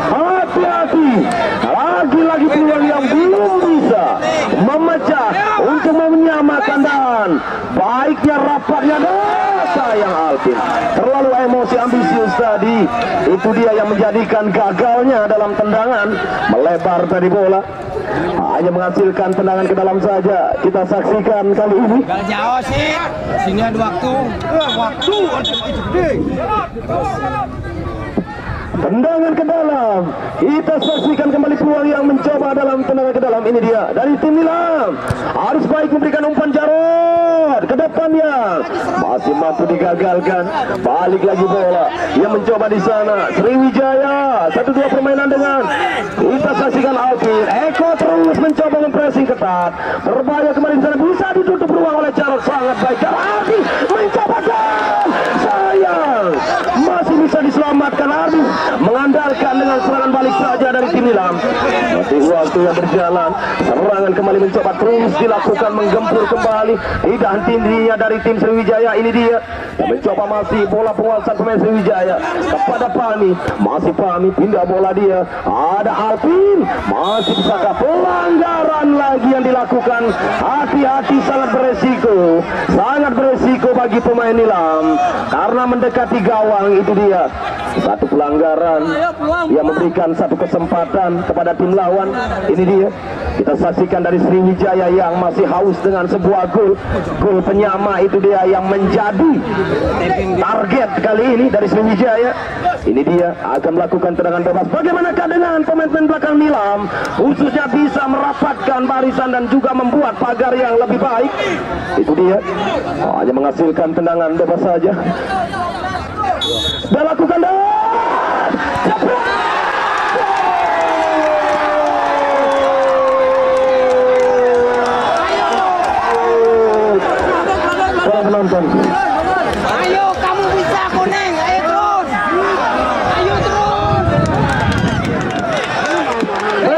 hati-hati. Lagi-lagi peluang yang belum bisa memecah untuk menyamakan dan baiknya rapatnya sayang Alpin. Terlalu emosi ambisius tadi. Itu dia yang menjadikan gagalnya dalam tendangan. Melebar tadi bola. Hanya menghasilkan tendangan ke dalam saja. Kita saksikan kali ini. Jauh sih. Sini ada waktu. Tendangan ke dalam. Kita saksikan kembali peluang yang mencoba dalam tendangan ke dalam. Ini dia dari tim Nilam. Harus baik memberikan umpan Jarod ke depannya. Masih mampu digagalkan. Balik lagi bola. Yang mencoba di sana. Sriwijaya. 1-2 permainan dengan. Kita saksikan Alvin. Eko terus mencoba mempressing ketat. Berbahaya kembali di sana. Bisa ditutup ruang oleh Jarod. Sangat baik. Alvin mencoba dan sayang. Masih bisa diselamatkan Alvin. Mengandalkan dengan serangan balik saja dari tim Nilam. Masih waktu yang berjalan. Serangan kembali mencoba terus dilakukan, menggempur kembali. Tidak henti-hentinya dari tim Sriwijaya. Ini dia yang mencoba masih bola penguasaan pemain Sriwijaya kepada Fahmi. Masih Fahmi pindah bola dia. Ada Alpin. Masih bisakah pelanggaran lagi yang dilakukan. Hati-hati, sangat beresiko. Sangat beresiko bagi pemain Nilam karena mendekati gawang. Itu dia satu pelanggaran yang memberikan satu kesempatan kepada tim lawan. Ini dia kita saksikan dari Sriwijaya yang masih haus dengan sebuah gol penyama. Itu dia yang menjadi target kali ini dari Sriwijaya. Ini dia akan melakukan tendangan bebas. Bagaimanakah dengan pemain-pemain belakang Nilam, khususnya bisa merapatkan barisan dan juga membuat pagar yang lebih baik. Itu dia hanya menghasilkan tendangan bebas saja. Dan lakukan penonton. Ayo kamu bisa kuning, ayo terus. Ayo terus.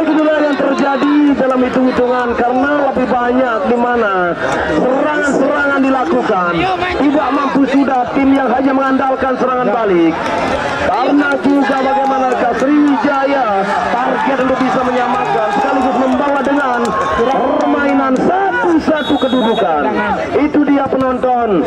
Itulah yang terjadi dalam hitung-hitungan karena lebih banyak di mana serangan-serangan dilakukan. Tidak mampu sudah tim yang hanya mengandalkan serangan balik. Karena juga bagaimanakah Sriwijaya target untuk bisa menyamakan sekaligus membawa dengan permainan satu-satu kedudukan. Itu dia dia penonton.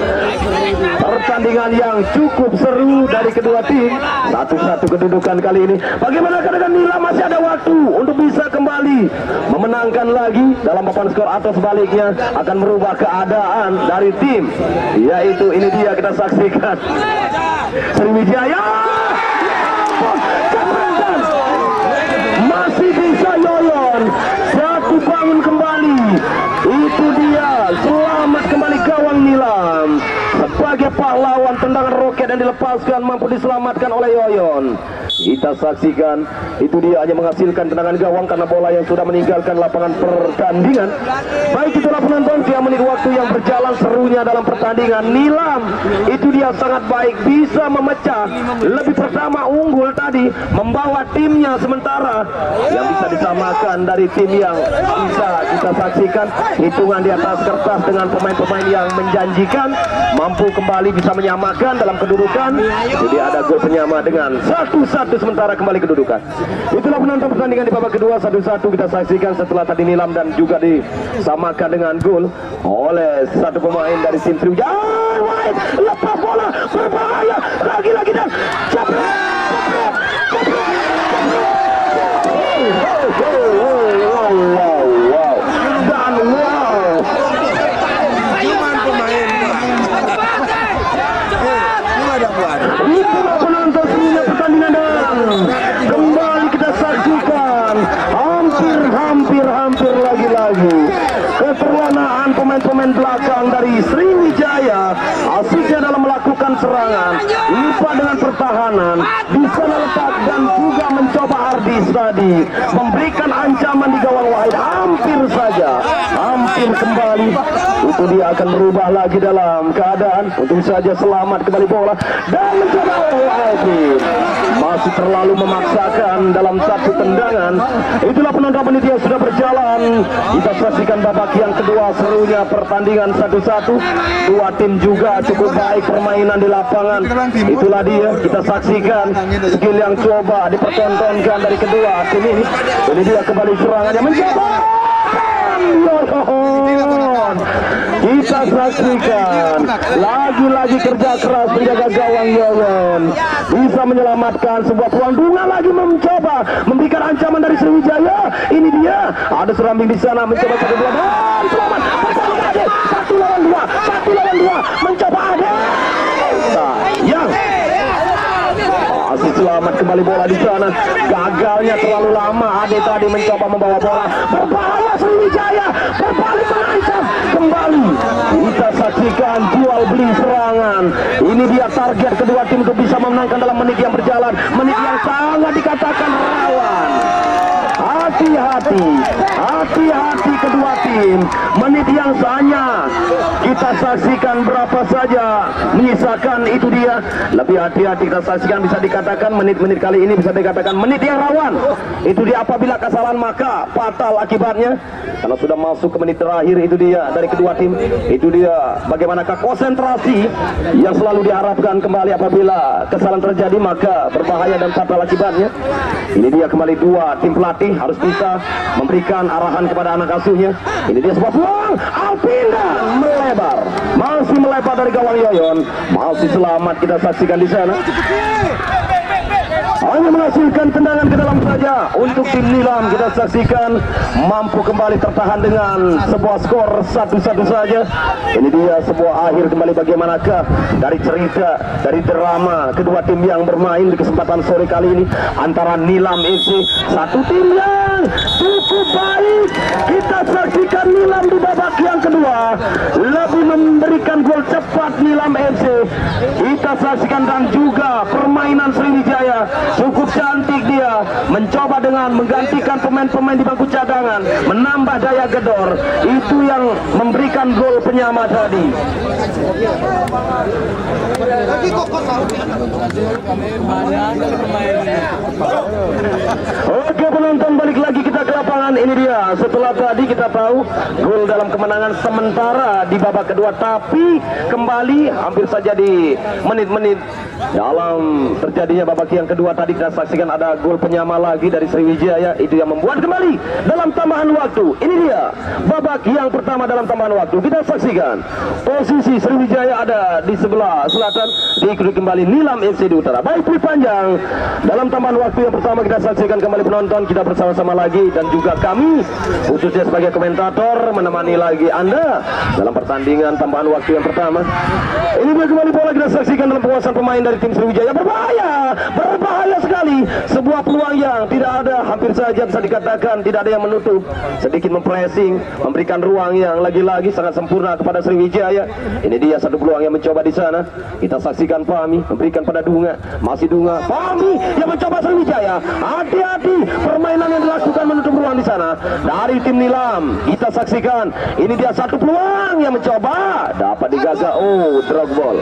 Pertandingan yang cukup seru dari kedua tim. 1-1 kedudukan kali ini. Bagaimana dengan Nilam? Masih ada waktu untuk bisa kembali memenangkan lagi dalam papan skor atau sebaliknya akan merubah keadaan dari tim. Yaitu ini dia kita saksikan Sriwijaya. Masih bisa Yoyon. Satu bangun kembali. Itu dia. Selamat kembali gawang Nilam. Sebagai pahlawan tendangan roket yang dilepaskan mampu diselamatkan oleh Yoyon. Kita saksikan itu dia hanya menghasilkan tendangan gawang karena bola yang sudah meninggalkan lapangan pertandingan. Baik, itulah penonton, 3 menit waktu yang berjalan serunya dalam pertandingan. Nilam itu dia sangat baik, bisa memecah lebih pertama unggul tadi, membawa timnya, sementara yang bisa disamakan dari tim yang bisa kita saksikan hitungan di atas kertas dengan pemain-pemain yang menjanjikan mampu kembali bisa menyamakan dalam kedudukan. Jadi ada gol penyama dengan 1-1 sementara kembali kedudukan. Itulah penonton pertandingan di babak kedua. 1-1 kita saksikan setelah tadi Nilam dan juga disamakan dengan gol oleh satu pemain dari tim Sriwijaya. Lepas bola berbahaya lagi-lagi dan Cuman pemain. itulah penonton serunya pertandingan dan kembali kita saksikan hampir lagi-lagi keterlanaan pemain-pemain belakang dari Sriwijaya. Asiknya dalam melakukan serangan, lupa dengan pertahanan, bisa letak dan juga mencoba Ardis tadi memberikan ancaman di gawang Wahid. Hampir kembali. Itu dia akan berubah lagi dalam keadaan untuk saja selamat kembali bola dan mencoba Wahid. Masih terlalu memaksakan dalam satu tendangan. Itulah penonton menit yang sudah berjalan. Kita saksikan babak yang kedua serunya pertandingan 1-1. Dua tim juga cukup baik permainan di lapangan. Itulah dia kita saksikan skill yang coba dipertontonkan dari kedua tim ini. Ini dia kembali serangannya mencoba. Kita saksikan lagi-lagi kerja keras penjaga gawang Yoyon bisa menyelamatkan sebuah peluang. Dunga lagi mencoba memberikan ancaman dari Sriwijaya. Ini dia ada Serambing di sana mencoba satu dua selamat satu lawan dua mencoba ada yang masih selamat kembali bola di sana. Gagalnya terlalu lama. Ade tadi mencoba membawa bola berbahaya. Sriwijaya berbalik mengancam kembali. Kita saksikan jual beli serangan. Ini dia target kedua tim untuk bisa memenangkan dalam menit yang berjalan, menit yang sangat dikatakan rawan. Hati-hati kedua tim. Menit yang hanya kita saksikan berapa saja menyisakan. Itu dia lebih hati-hati kita saksikan. Bisa dikatakan menit-menit kali ini bisa dikatakan menit yang rawan. Itu dia apabila kesalahan maka fatal akibatnya. Kalau sudah masuk ke menit terakhir itu dia dari kedua tim. Itu dia bagaimanakah konsentrasi yang selalu diharapkan kembali apabila kesalahan terjadi maka berbahaya dan fatal akibatnya. Ini dia kembali dua tim pelatih harus bisa memberikan arahan kepada anak asuhnya. Ini dia sebuah peluang. Alpinda melebar, masih melebar dari gawang Yoyon. Masih selamat kita saksikan di sana. Hanya menghasilkan tendangan ke dalam saja untuk tim Nilam. Kita saksikan mampu kembali tertahan dengan sebuah skor 1-1 saja. Ini dia sebuah akhir kembali bagaimanakah dari cerita, dari drama kedua tim yang bermain di kesempatan sore kali ini antara Nilam FC, satu tim yang cukup baik. Kita saksikan Nilam di babak yang kedua lebih memberikan gol cepat Nilam FC. Kita saksikan dan juga permainan Sriwijaya cukup cantik, dia mencoba dengan menggantikan pemain-pemain di bangku cadangan, menambah daya gedor. Itu yang memberikan gol penyama tadi. Oke penonton, balik lagi kita ke lapangan. Ini dia, setelah tadi kita tahu gol dalam kemenangan sementara di babak kedua, tapi kembali hampir saja di menit-menit dalam terjadinya babak yang kedua tadi kita saksikan ada gol penyama lagi dari Sriwijaya, itu yang membuat kembali dalam tambahan waktu. Ini dia babak yang pertama dalam tambahan waktu. Kita saksikan posisi Sriwijaya ada di sebelah selatan, diikuti kembali Nilam FC di utara. Baik, panjang dalam tambahan waktu yang pertama kita saksikan kembali penonton, kita bersama-sama lagi dan juga kami khususnya sebagai komentator menemani lagi Anda dalam pertandingan tambahan waktu yang pertama. Ini dia kembali bola kita saksikan dalam penguasaan pemain dari tim Sriwijaya. Berbahaya sekali, sebuah peluang yang tidak ada, hampir saja bisa dikatakan tidak ada yang menutup, sedikit mempressing, memberikan ruang yang lagi-lagi sangat sempurna kepada Sriwijaya. Ini dia satu peluang yang mencoba di sana. Kita saksikan Fahmi memberikan pada Dunga, masih Dunga, Fahmi yang mencoba Sriwijaya. Hati-hati permainan yang dilakukan menutup ruang di sana dari tim Nilam. Kita saksikan ini dia satu peluang yang mencoba dapat digagal. Oh, drop ball.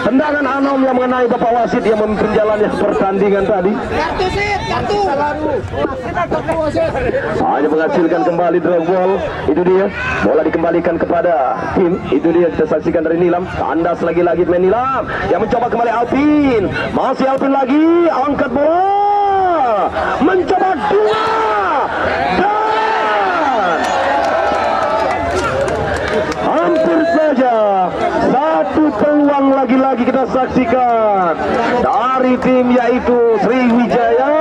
Tendangan Anom yang mengenai Bapak wasit yang memimpin jalannya pertandingan tadi. Kartu sih, kartu. Hanya menghasilkan kembali drop ball. Itu dia, bola dikembalikan kepada tim. Itu dia kita saksikan dari Nilam. Kandas lagi-lagi main Nilam yang mencoba kembali Alpin. Masih Alpin lagi, angkat bola, mencoba dua dan hampir saja satu peluang lagi-lagi kita saksikan dari tim yaitu Sriwijaya.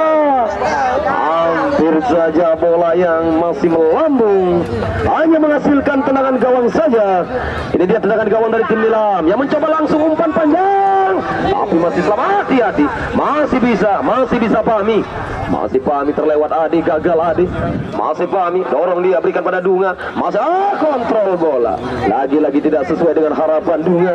Hampir saja bola yang masih melambung hanya menghasilkan tendangan gawang saja. Ini dia tendangan gawang dari tim Nilam yang mencoba langsung umpan panjang, tapi masih selamat. Hati-hati, masih bisa Fahmi. Masih Fahmi terlewat Adi, gagal Adi. Masih Fahmi, dorong dia, berikan pada Dunga. Masih kontrol bola. Lagi-lagi tidak sesuai dengan harapan Dunga.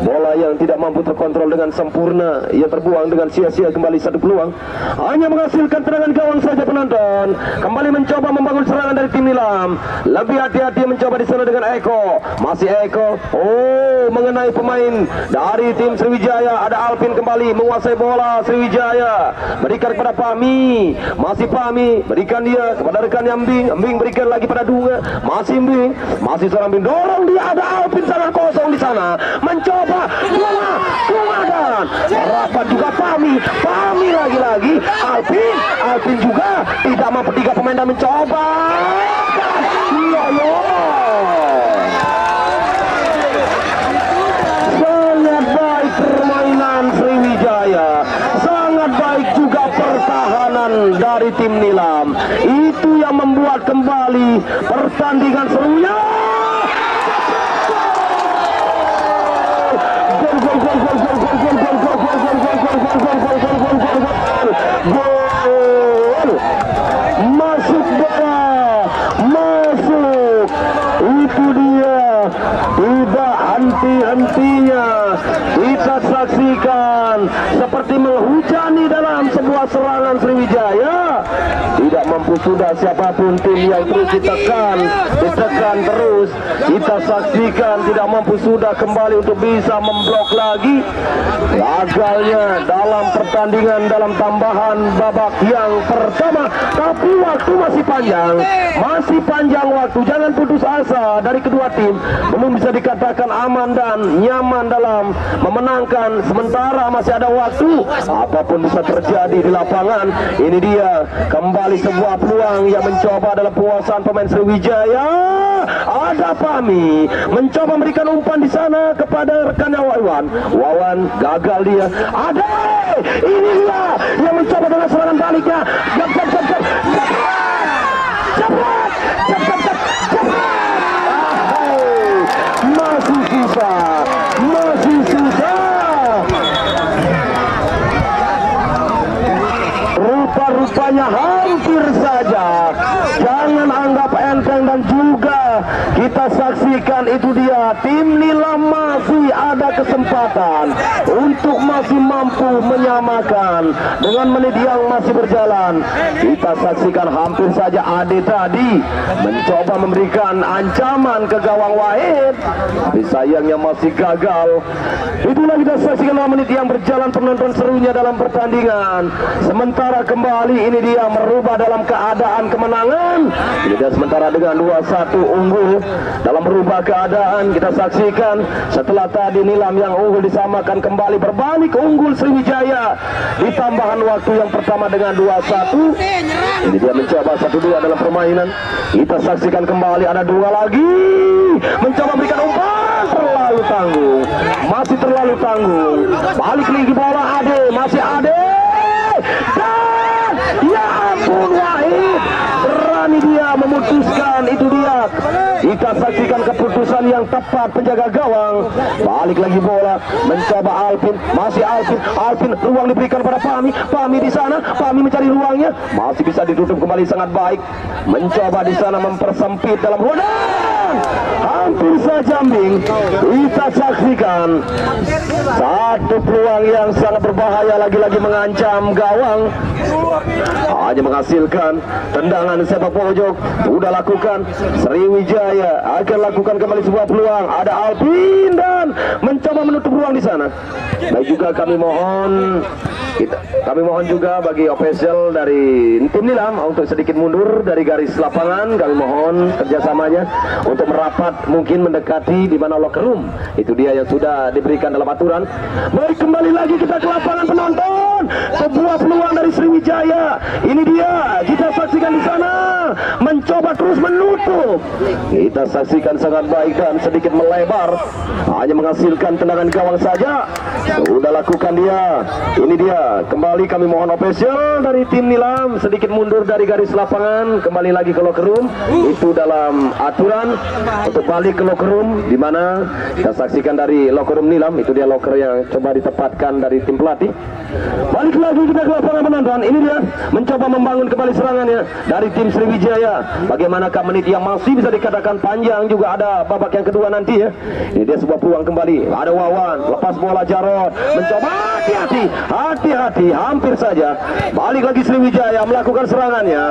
Bola yang tidak mampu terkontrol dengan sempurna, ia terbuang dengan sia-sia kembali satu peluang. Hanya menghasilkan tendangan gawang saja penonton. Kembali mencoba membangun serangan dari tim Nilam. Lebih hati-hati mencoba di sana dengan Eko. Masih Eko. Oh, mengenai pemain dari tim Sriwijaya. Ada Alvin kembali menguasai bola Sriwijaya. Berikan kepada Fahmi. Masih Fahmi, berikan dia kepada rekan Mbing. Mbing berikan lagi pada Dunga. Masih Mbing, masih seorang Mbing, dorong dia, ada Alvin sangat kosong di sana. Mencoba Dunga dan rapat juga Fahmi lagi-lagi Alvin juga tidak mampu, tiga pemain dan mencoba. Sangat baik permainan Sriwijaya, sangat baik juga pertahanan dari tim Nilam. Itu yang membuat kembali pertandingan serunya. Gol, masuk bola, masuk. Itu dia, tidak henti-hentinya kita saksikan seperti menghujani dalam sebuah serangan Sriwijaya. Tidak mampu sudah siapapun tim yang terus ditekan terus. Kita saksikan tidak mampu sudah kembali untuk bisa memblok lagi. Gagalnya dalam pertandingan dalam tambahan babak yang pertama. Tapi waktu masih panjang waktu. Jangan putus asa dari kedua tim. Belum bisa dikatakan aman dan nyaman dalam memenangkan. Sementara masih ada waktu. Apapun bisa terjadi di lapangan. Ini dia kembali sebuah peluang yang mencoba dalam penguasaan pemain Sriwijaya. Ada Fahmi mencoba memberikan umpan di sana kepada rekannya Wawan gagal dia. Ada ini dia yang mencoba dengan serangan baliknya. Cepat. Masih susah. Rupa-rupanya hampir saja. Jangan anggap enteng dan juga kita saksikan itu dia tim Nilam masih ada kesempatan untuk untuk masih mampu menyamakan dengan menit yang masih berjalan. Kita saksikan hampir saja Ade tadi mencoba memberikan ancaman ke gawang Wahid, tapi sayangnya masih gagal. Itulah kita saksikan dalam menit yang berjalan, penonton serunya dalam pertandingan. Sementara kembali ini dia merubah dalam keadaan kemenangan. Ini dia sementara dengan 2-1 unggul dalam merubah keadaan. Kita saksikan setelah tadi Nilam yang unggul disamakan, kembali berbalik unggul Sriwijaya di tambahan waktu yang pertama dengan 2-1. Ini dia mencoba 1-2 dalam permainan. Kita saksikan kembali ada 2 lagi mencoba berikan umpan, terlalu tanggung, masih terlalu tanggung. Balik lagi bola Ade, masih Ade, dan ya ampun Wahid berani dia memutuskan. Itu dia, kita saksikan keputusan yang tepat penjaga gawang. Balik lagi bola, mencoba Alvin, masih Alvin, ruang diberikan pada Fahmi di sana, Fahmi mencari ruangnya, masih bisa ditutup kembali sangat baik. Mencoba di sana mempersempit dalam rodang, hampir saja ambing. Kita saksikan satu peluang yang sangat berbahaya, lagi-lagi mengancam gawang, hanya menghasilkan tendangan sepak pojok. Sudah lakukan Sriwijaya, akan lakukan kembali sebuah peluang. Ada Alvin dan mencoba menutup ruang di sana. Baik juga kami mohon juga bagi official dari tim Nilam untuk sedikit mundur dari garis lapangan. Kami mohon kerjasamanya untuk merapat, mungkin mendekati di mana locker room. Itu dia yang sudah diberikan dalam aturan. Baik, kembali lagi kita ke lapangan penonton. Sebuah peluang dari Sriwijaya. Ini dia, kita saksikan di sana, mencoba terus menutup. Kita saksikan sangat baik dan sedikit melebar, hanya menghasilkan tendangan gawang saja. Sudah lakukan dia. Ini dia, kembali kami mohon official dari tim Nilam sedikit mundur dari garis lapangan, kembali lagi ke locker room. Itu dalam aturan untuk balik ke locker room, di mana kita saksikan dari locker room Nilam. Itu dia locker yang coba ditempatkan dari tim pelatih. Balik lagi kita ke lapangan penonton. Ini dia mencoba membangun kembali serangannya dari tim Sriwijaya. Bagaimanakah menit yang masih bisa dikatakan panjang, juga ada babak yang kedua nanti ya. Ini dia sebuah peluang kembali. Ada Wawan, lepas bola Jarod, mencoba, hati-hati, hampir saja. Balik lagi Sriwijaya melakukan serangannya.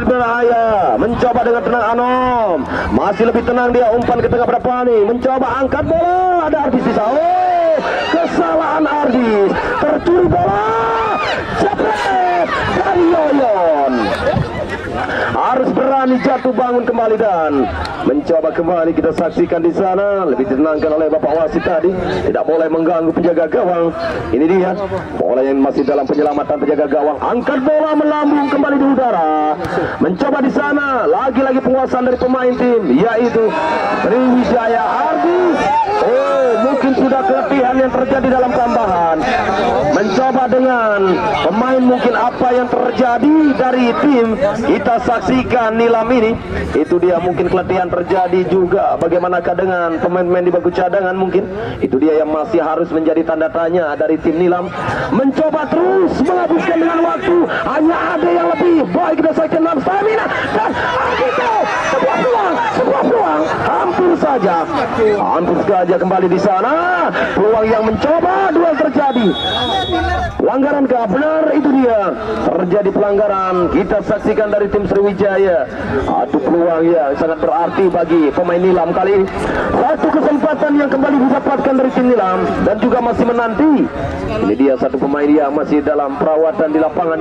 Berbahaya, mencoba dengan tenang Anom, masih lebih tenang dia, umpan ke tengah pada Fahmi, mencoba angkat bola, ada Ardis di sana. Oh, kesalahan Ardis, tercuri bola, jepret dari Yoyon. Harus berani jatuh bangun kembali dan mencoba kembali. Kita saksikan di sana lebih ditenangkan oleh Bapak wasit tadi, tidak boleh mengganggu penjaga gawang. Ini dia bola yang masih dalam penyelamatan penjaga gawang. Angkat bola melambung kembali di udara. Mencoba di sana lagi-lagi penguasaan dari pemain tim, yaitu Sriwijaya. Ardis, oh mungkin sudah keletihan yang terjadi dalam tambahan. Mencoba dengan pemain, mungkin apa yang terjadi dari tim. Kita saksikan Nilam ini, itu dia mungkin keletihan terjadi juga. Bagaimanakah dengan pemain-pemain di bangku cadangan, mungkin itu dia yang masih harus menjadi tanda tanya dari tim Nilam. Mencoba terus menghabiskan dengan waktu, hanya ada yang lebih baik. Kita saksikan dalam stamina dan itu sebuah peluang, hampir saja kembali di sana. Peluang yang mencoba duel terjadi. Pelanggaran kah? Benar, itu dia, terjadi pelanggaran. Kita saksikan dari tim Sriwijaya. Aduh, peluang yang sangat berarti bagi pemain Nilam kali ini. Satu kesempatan yang kembali didapatkan dari tim Nilam dan juga masih menanti. Ini dia satu pemain yang masih dalam perawatan di lapangan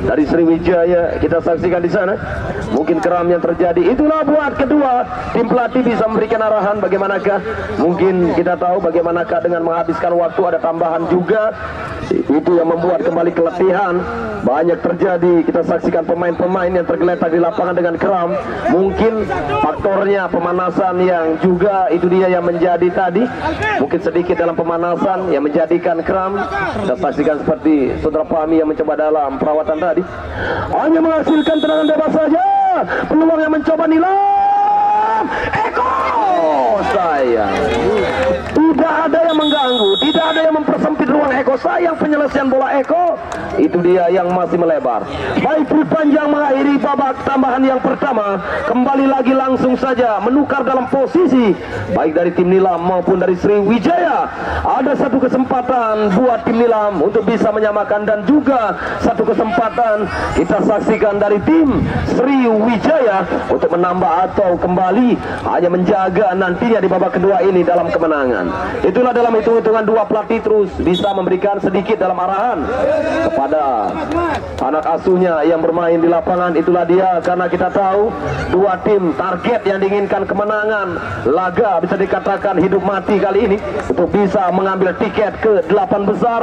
dari Sriwijaya. Kita saksikan di sana. Mungkin keram yang terjadi. Itulah buat kedua tim pelatih bisa memberikan arahan bagaimanakah. Mungkin kita tahu bagaimanakah dengan menghabiskan waktu, ada tambahan juga. Itu yang membuat kembali keletihan banyak terjadi. Kita saksikan pemain-pemain yang tergeletak di lapangan dengan kram. Mungkin faktornya pemanasan yang juga itu dia yang menjadi tadi. Mungkin sedikit dalam pemanasan yang menjadikan kram. Kita saksikan seperti saudara Fahmi yang mencoba dalam perawatan tadi, hanya menghasilkan tendangan bebas saja. Peluang yang mencoba Nilam, Eko sayang, tidak ada yang mengganggu, tidak ada yang mempersempit ruang Eko. Sayang penyelesaian bola Eko itu dia yang masih melebar. Baik, Perut Panjang mengakhiri babak tambahan yang pertama. Kembali lagi langsung saja menukar dalam posisi baik dari tim Nilam maupun dari Sriwijaya. Ada satu kesempatan buat tim Nilam untuk bisa menyamakan, dan juga satu kesempatan kita saksikan dari tim Sriwijaya untuk menambah atau kembali hanya menjaga nantinya di babak kedua ini dalam kemenangan. Itulah dalam hitung-hitungan dua pelatih terus bisa memberikan sedikit dalam arahan kepada anak asuhnya yang bermain di lapangan. Itulah dia, karena kita tahu dua tim target yang diinginkan kemenangan laga bisa dikatakan hidup mati kali ini untuk bisa mengambil tiket ke 8 besar.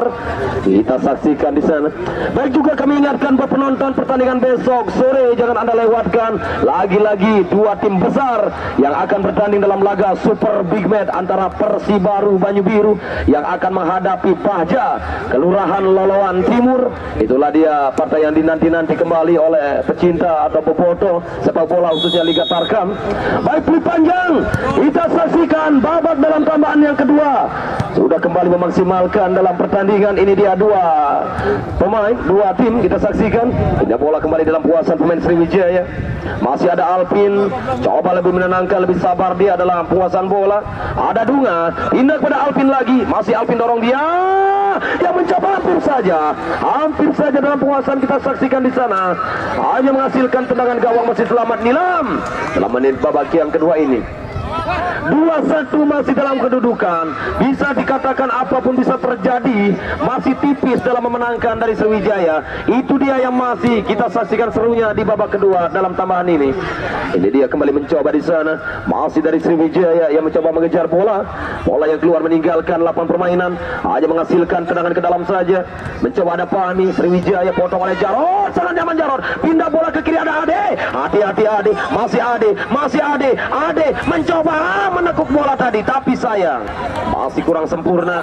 Kita saksikan di sana. Baik, juga kami ingatkan buat penonton pertandingan besok sore, jangan Anda lewatkan lagi-lagi dua tim besar yang akan bertanding dalam laga Super Big Match antara Persibaru Banyu Biru yang akan menghadapi Bahja Kelurahan Loloan Timur. Itulah dia partai yang dinanti-nanti kembali oleh pecinta atau bobotoh sepak bola khususnya Liga Tarkam. Baik, Perut Panjang, kita saksikan babak dalam tambahan yang kedua sudah kembali memaksimalkan dalam pertandingan ini. Dia dua pemain, dua tim kita saksikan. Ini bola kembali dalam kuasaan pemain Sriwijaya. Masih ada Alpin, coba lebih menenangkan, lebih sabar dia dalam penguasaan bola. Ada Dunga, pindah kepada Alpin lagi, masih Alpin dorong dia, yang mencoba hampir saja dalam penguasaan kita saksikan di sana. Hanya menghasilkan tendangan gawang, masih selamat Nilam dalam menit babak yang kedua ini. 2-1 masih dalam kedudukan. Bisa dikatakan apapun bisa terjadi. Masih tipis dalam memenangkan dari Sriwijaya. Itu dia yang masih kita saksikan serunya di babak kedua dalam tambahan ini. Ini dia kembali mencoba di sana. Masih dari Sriwijaya yang mencoba mengejar bola. Bola yang keluar meninggalkan lapangan permainan. Hanya menghasilkan tendangan ke dalam saja. Mencoba ada Fahmi. Sriwijaya potong oleh Jarod. Sangat nyaman Jarod. Pindah bola ke kiri, ada Ade. Hati-hati Ade. Masih Ade. Ade mencoba menekuk bola tadi, tapi sayang masih kurang sempurna.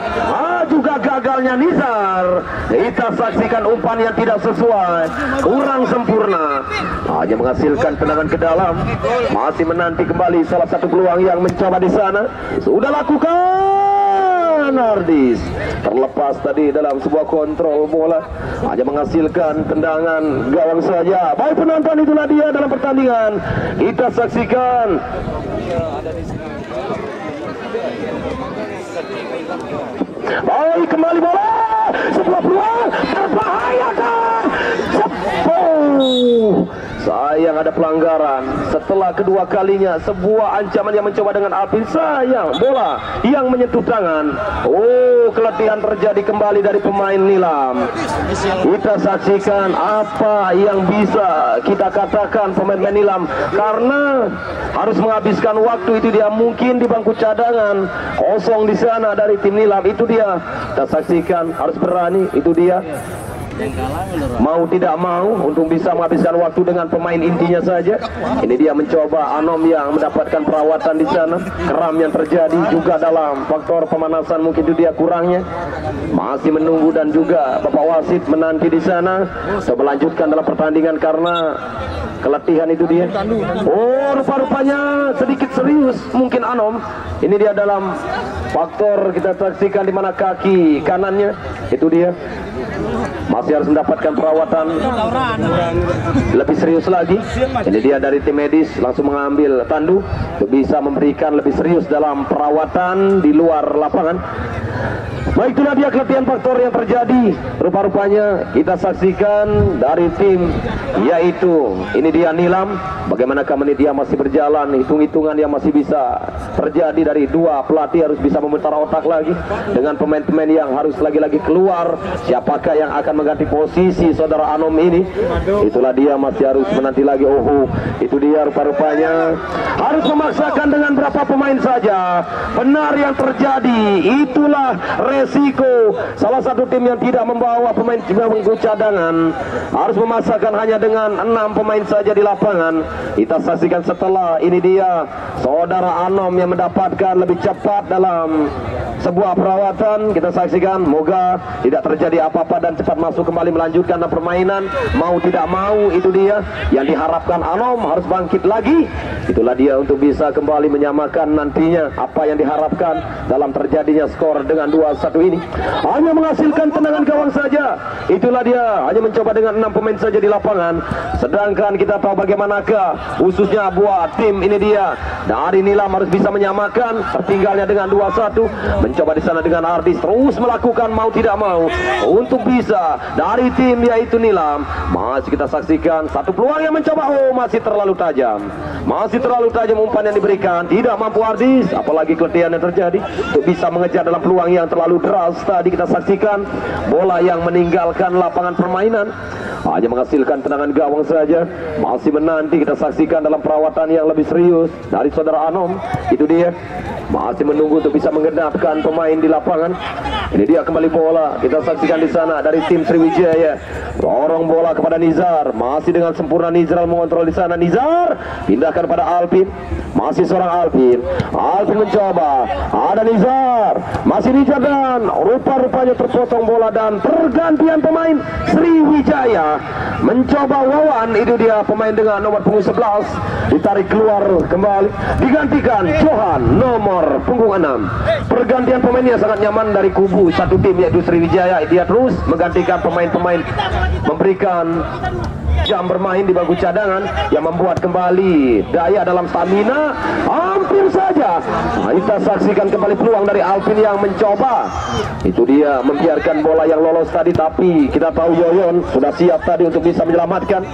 Juga gagalnya Nizar. Kita saksikan umpan yang tidak sesuai, kurang sempurna, hanya menghasilkan tendangan ke dalam. Masih menanti kembali salah satu peluang yang mencoba di sana. Sudah lakukan Nardis, terlepas tadi dalam sebuah kontrol bola, hanya menghasilkan tendangan gawang saja. Baik penonton, itulah dia dalam pertandingan kita saksikan. Baik, kembali bola, sebuah peluang terbahayakan. Sayang ada pelanggaran setelah kedua kalinya sebuah ancaman yang mencoba dengan Alvin. Sayang bola yang menyentuh tangan. Keletihan terjadi kembali dari pemain Nilam. Kita saksikan apa yang bisa kita katakan pemain Nilam, karena harus menghabiskan waktu. Itu dia mungkin di bangku cadangan kosong di sana dari tim Nilam. Itu dia kita saksikan, harus berani. Itu dia mau tidak mau untuk bisa menghabiskan waktu dengan pemain intinya saja. Ini dia mencoba Anom yang mendapatkan perawatan di sana. Kram yang terjadi juga dalam faktor pemanasan, mungkin itu dia kurangnya. Masih menunggu, dan juga Bapak Wasit menanti di sana untuk melanjutkan dalam pertandingan karena keletihan. Itu dia. Rupa-rupanya sedikit serius mungkin Anom. Ini dia dalam faktor kita saksikan di mana kaki kanannya. Itu dia masih harus mendapatkan perawatan lebih serius lagi. Ini dia dari tim medis langsung mengambil tandu untuk bisa memberikan lebih serius dalam perawatan di luar lapangan. Baik, itulah dia keletihan faktor yang terjadi. Rupa-rupanya kita saksikan dari tim, yaitu ini dia Nilam. Bagaimanakah menit dia masih berjalan, hitung-hitungan yang masih bisa terjadi dari dua pelatih. Harus bisa memutar otak lagi dengan pemain-pemain yang harus lagi-lagi keluar. Siapakah yang akan mengganti posisi saudara Anom ini? Itulah dia masih harus menanti lagi. Itu dia rupa-rupanya harus memaksakan dengan berapa pemain saja. Benar yang terjadi, itulah resiko salah satu tim yang tidak membawa pemain cadangan, harus memasakkan hanya dengan 6 pemain saja di lapangan. Kita saksikan setelah ini dia saudara Anom yang mendapatkan lebih cepat dalam sebuah perawatan. Kita saksikan, moga tidak terjadi apa-apa dan cepat masuk kembali melanjutkan permainan. Mau tidak mau, itu dia yang diharapkan. Anom harus bangkit lagi. Itulah dia untuk bisa kembali menyamakan nantinya apa yang diharapkan dalam terjadinya skor dengan 2-1 ini. Hanya menghasilkan tendangan gawang saja. Itulah dia, hanya mencoba dengan 6 pemain saja di lapangan. Sedangkan kita tahu bagaimanakah khususnya buat tim ini dia dari Nilam harus bisa menyamakan tertinggalnya dengan 2-1. Mencoba di sana dengan Ardis terus melakukan mau tidak mau untuk bisa dari tim yaitu Nilam. Masih kita saksikan satu peluang yang mencoba, masih terlalu tajam. Masih terlalu tajam umpan yang diberikan, tidak mampu Ardis, apalagi keletihan yang terjadi untuk bisa mengejar dalam peluang yang terlalu deras. Tadi kita saksikan bola yang meninggalkan lapangan permainan, hanya menghasilkan tendangan gawang saja. Masih menanti kita saksikan dalam perawatan yang lebih serius dari saudara Anom. Itu dia, masih menunggu untuk bisa menggenapkan pemain di lapangan. Ini dia kembali bola, kita saksikan di sana dari tim Sriwijaya. Dorong bola kepada Nizar, masih dengan sempurna Nizar mengontrol di sana. Nizar pindahkan pada Alvin, masih seorang Alvin. Alvin mencoba, ada Nizar, masih Nizar dan rupa-rupanya terpotong bola dan pergantian pemain Sriwijaya. Mencoba Wawan, itu dia pemain dengan nomor punggung 11, ditarik keluar kembali, digantikan Johan nomor punggung 6. Pergantian pemainnya sangat nyaman dari kubu satu tim yaitu Sriwijaya. Dia terus menggantikan pemain-pemain, memberikan jam bermain di bangku cadangan yang membuat kembali daya dalam stamina. Hampir saja kita saksikan kembali peluang dari Alvin yang mencoba, itu dia membiarkan bola yang lolos tadi, tapi kita tahu Yoyon sudah siap tadi untuk bisa menyelamatkan.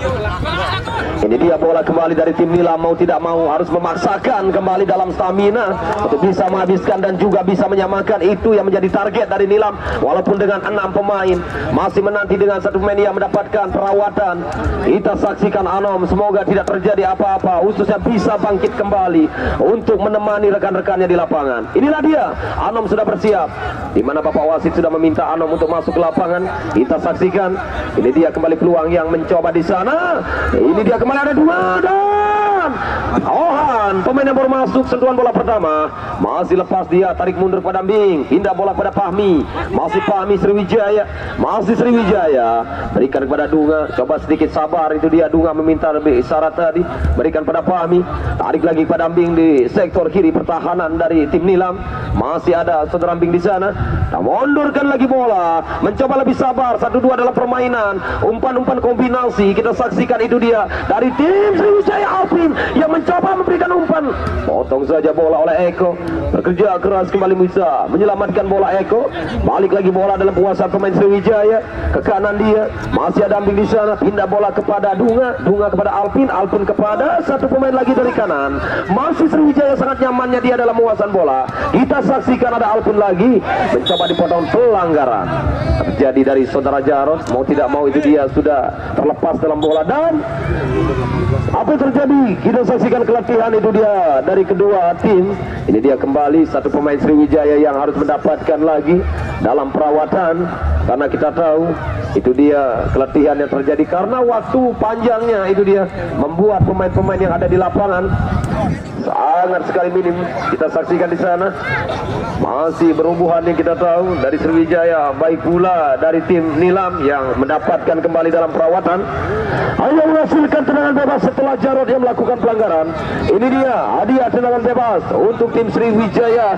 Ini dia bola kembali dari tim Nilam, mau tidak mau harus memaksakan kembali dalam stamina untuk bisa menghabiskan dan juga bisa menyamakan. Itu yang menjadi target dari Nilam, walaupun dengan 6 pemain masih menanti dengan satu pemain yang mendapatkan perawatan. Kita saksikan Anom, semoga tidak terjadi apa-apa, khususnya bisa bangkit kembali untuk menemani rekan-rekannya di lapangan. Inilah dia, Anom sudah bersiap, di mana Bapak Wasit sudah meminta Anom untuk masuk ke lapangan. Kita saksikan, ini dia kembali peluang yang mencoba di sana. Ini dia kembali ada 2 dan Ohan, pemain yang baru masuk, sentuhan bola pertama, masih lepas dia, tarik mundur pada Bing, pindah bola pada Fahmi, masih Fahmi Sriwijaya, masih Sriwijaya, berikan kepada Dunga, coba sedikit sabar. Itu dia, Dunga meminta lebih isyarat tadi, berikan pada Fahmi, tarik lagi pada Bing di sektor kiri pertahanan dari tim Nilam. Masih ada saudara Bing di sana, nah, mundurkan lagi bola, mencoba lebih sabar, 1-2 dalam permainan, umpan-umpan kombinasi. Kita saksikan itu dia dari tim Sriwijaya, Alvin yang mencoba memberikan umpan, potong saja bola oleh Eko, bekerja keras kembali bisa menyelamatkan bola Eko. Balik lagi bola dalam penguasaan pemain Sriwijaya, ke kanan dia, masih ada Ambing di sana, pindah bola kepada Dunga, Dunga kepada Alvin, Alvin kepada satu pemain lagi dari kanan. Masih Sriwijaya sangat nyamannya dia dalam penguasaan bola. Kita saksikan ada Alvin lagi mencoba dipotong, pelanggaran terjadi dari saudara Jarod, mau tidak mau itu dia sudah terlepas dalam bola. Dan apa yang terjadi? Kita saksikan keletihan itu dia dari kedua tim. Ini dia kembali satu pemain Sriwijaya yang harus mendapatkan lagi dalam perawatan, karena kita tahu itu dia keletihan yang terjadi karena waktu panjangnya. Itu dia membuat pemain-pemain yang ada di lapangan sangat sekali minim. Kita saksikan di sana masih berumbuhan yang kita tahu dari Sriwijaya, baik pula dari tim Nilam yang mendapatkan kembali dalam perawatan. Hanya menghasilkan tendangan bebas setelah Jarod yang melakukan pelanggaran. Ini dia hadiah tendangan bebas untuk tim Sriwijaya,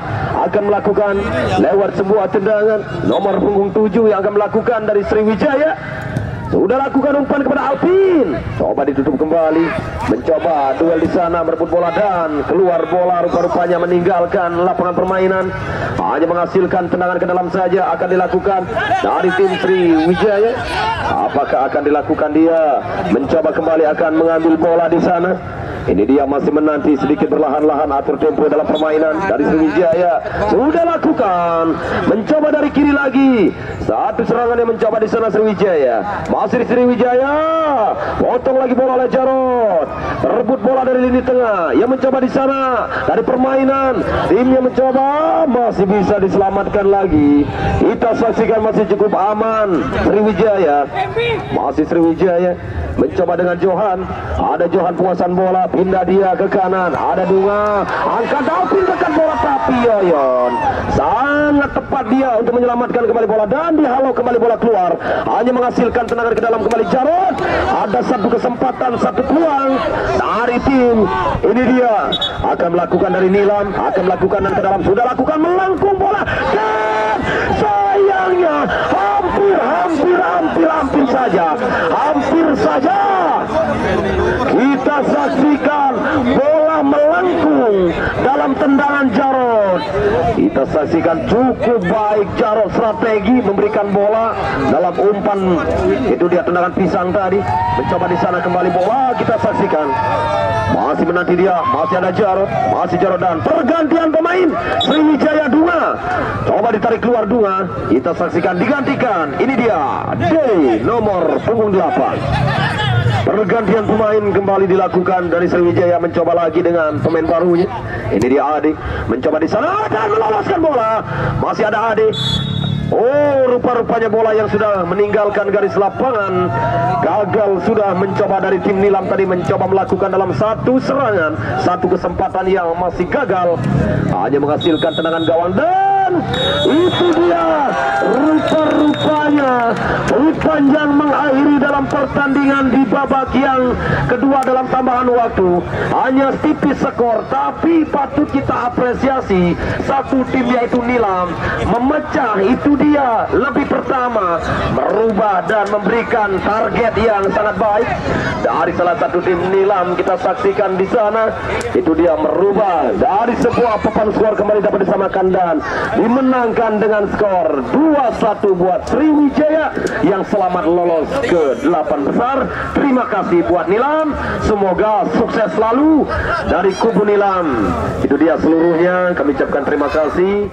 akan melakukan lewat sebuah tendangan nomor punggung 7 yang akan melakukan dari Sriwijaya. Sudah lakukan umpan kepada Alvin, coba ditutup kembali, mencoba duel di sana, merebut bola dan keluar bola, rupa-rupanya meninggalkan lapangan permainan. Hanya menghasilkan tendangan ke dalam saja akan dilakukan dari tim Sriwijaya. Apakah akan dilakukan dia? Mencoba kembali akan mengambil bola di sana. Ini dia masih menanti, sedikit berlahan-lahan atur tempo dalam permainan dari Sriwijaya. Sudah lakukan, mencoba dari kiri lagi, satu serangan yang mencoba di sana Sriwijaya. Masih di Sriwijaya, potong lagi bola oleh Jarod, rebut bola dari lini tengah, yang mencoba di sana dari permainan. Tim yang mencoba masih bisa diselamatkan lagi. Kita saksikan masih cukup aman Sriwijaya. Masih Sriwijaya mencoba dengan Johan, ada Johan penguasaan bola, pindah dia ke kanan, ada Dunga, angkat Alvin, tekan bola tapi Yoyon sangat tepat dia untuk menyelamatkan kembali bola dan dihalau kembali bola keluar, hanya menghasilkan tendangan ke dalam kembali Jarod. Ada satu kesempatan, satu peluang dari tim ini, dia akan melakukan dari Nilam, akan melakukan dan ke dalam sudah lakukan melengkung bola dan sayangnya hampir saja kita saksikan bola melengkung dalam tendangan Jarod. Kita saksikan cukup baik Jarod strategi memberikan bola dalam umpan, itu dia tendangan pisang tadi, mencoba di sana kembali bola. Kita saksikan masih menanti dia, masih ada Jarod, masih Jarod dan pergantian pemain Sriwijaya Dunga, coba ditarik keluar Dunga. Kita saksikan digantikan, ini dia D nomor punggung 8. Pergantian pemain kembali dilakukan dari Sriwijaya, mencoba lagi dengan pemain barunya. Ini dia Ade, mencoba di sana dan meloloskan bola. Masih ada Ade. Oh, rupa-rupanya bola yang sudah meninggalkan garis lapangan. Gagal sudah mencoba dari tim Nilam tadi, mencoba melakukan dalam satu serangan, satu kesempatan yang masih gagal, hanya menghasilkan tendangan gawang. Dan itu dia rupa-rupanya peluit panjang mengakhiri dalam pertandingan di babak yang kedua dalam tambahan waktu. Hanya tipis skor, tapi patut kita apresiasi satu tim yaitu Nilam memecah, itu dia lebih pertama merubah dan memberikan target yang sangat baik dari salah satu tim Nilam. Kita saksikan di sana, itu dia merubah dari sebuah papan skor kembali dapat disamakan dan dimenangkan dengan skor 2-1 buat Sriwijaya yang selamat lolos ke 8 besar. Terima kasih buat Nilam, semoga sukses selalu dari kubu Nilam. Itu dia seluruhnya, kami ucapkan terima kasih.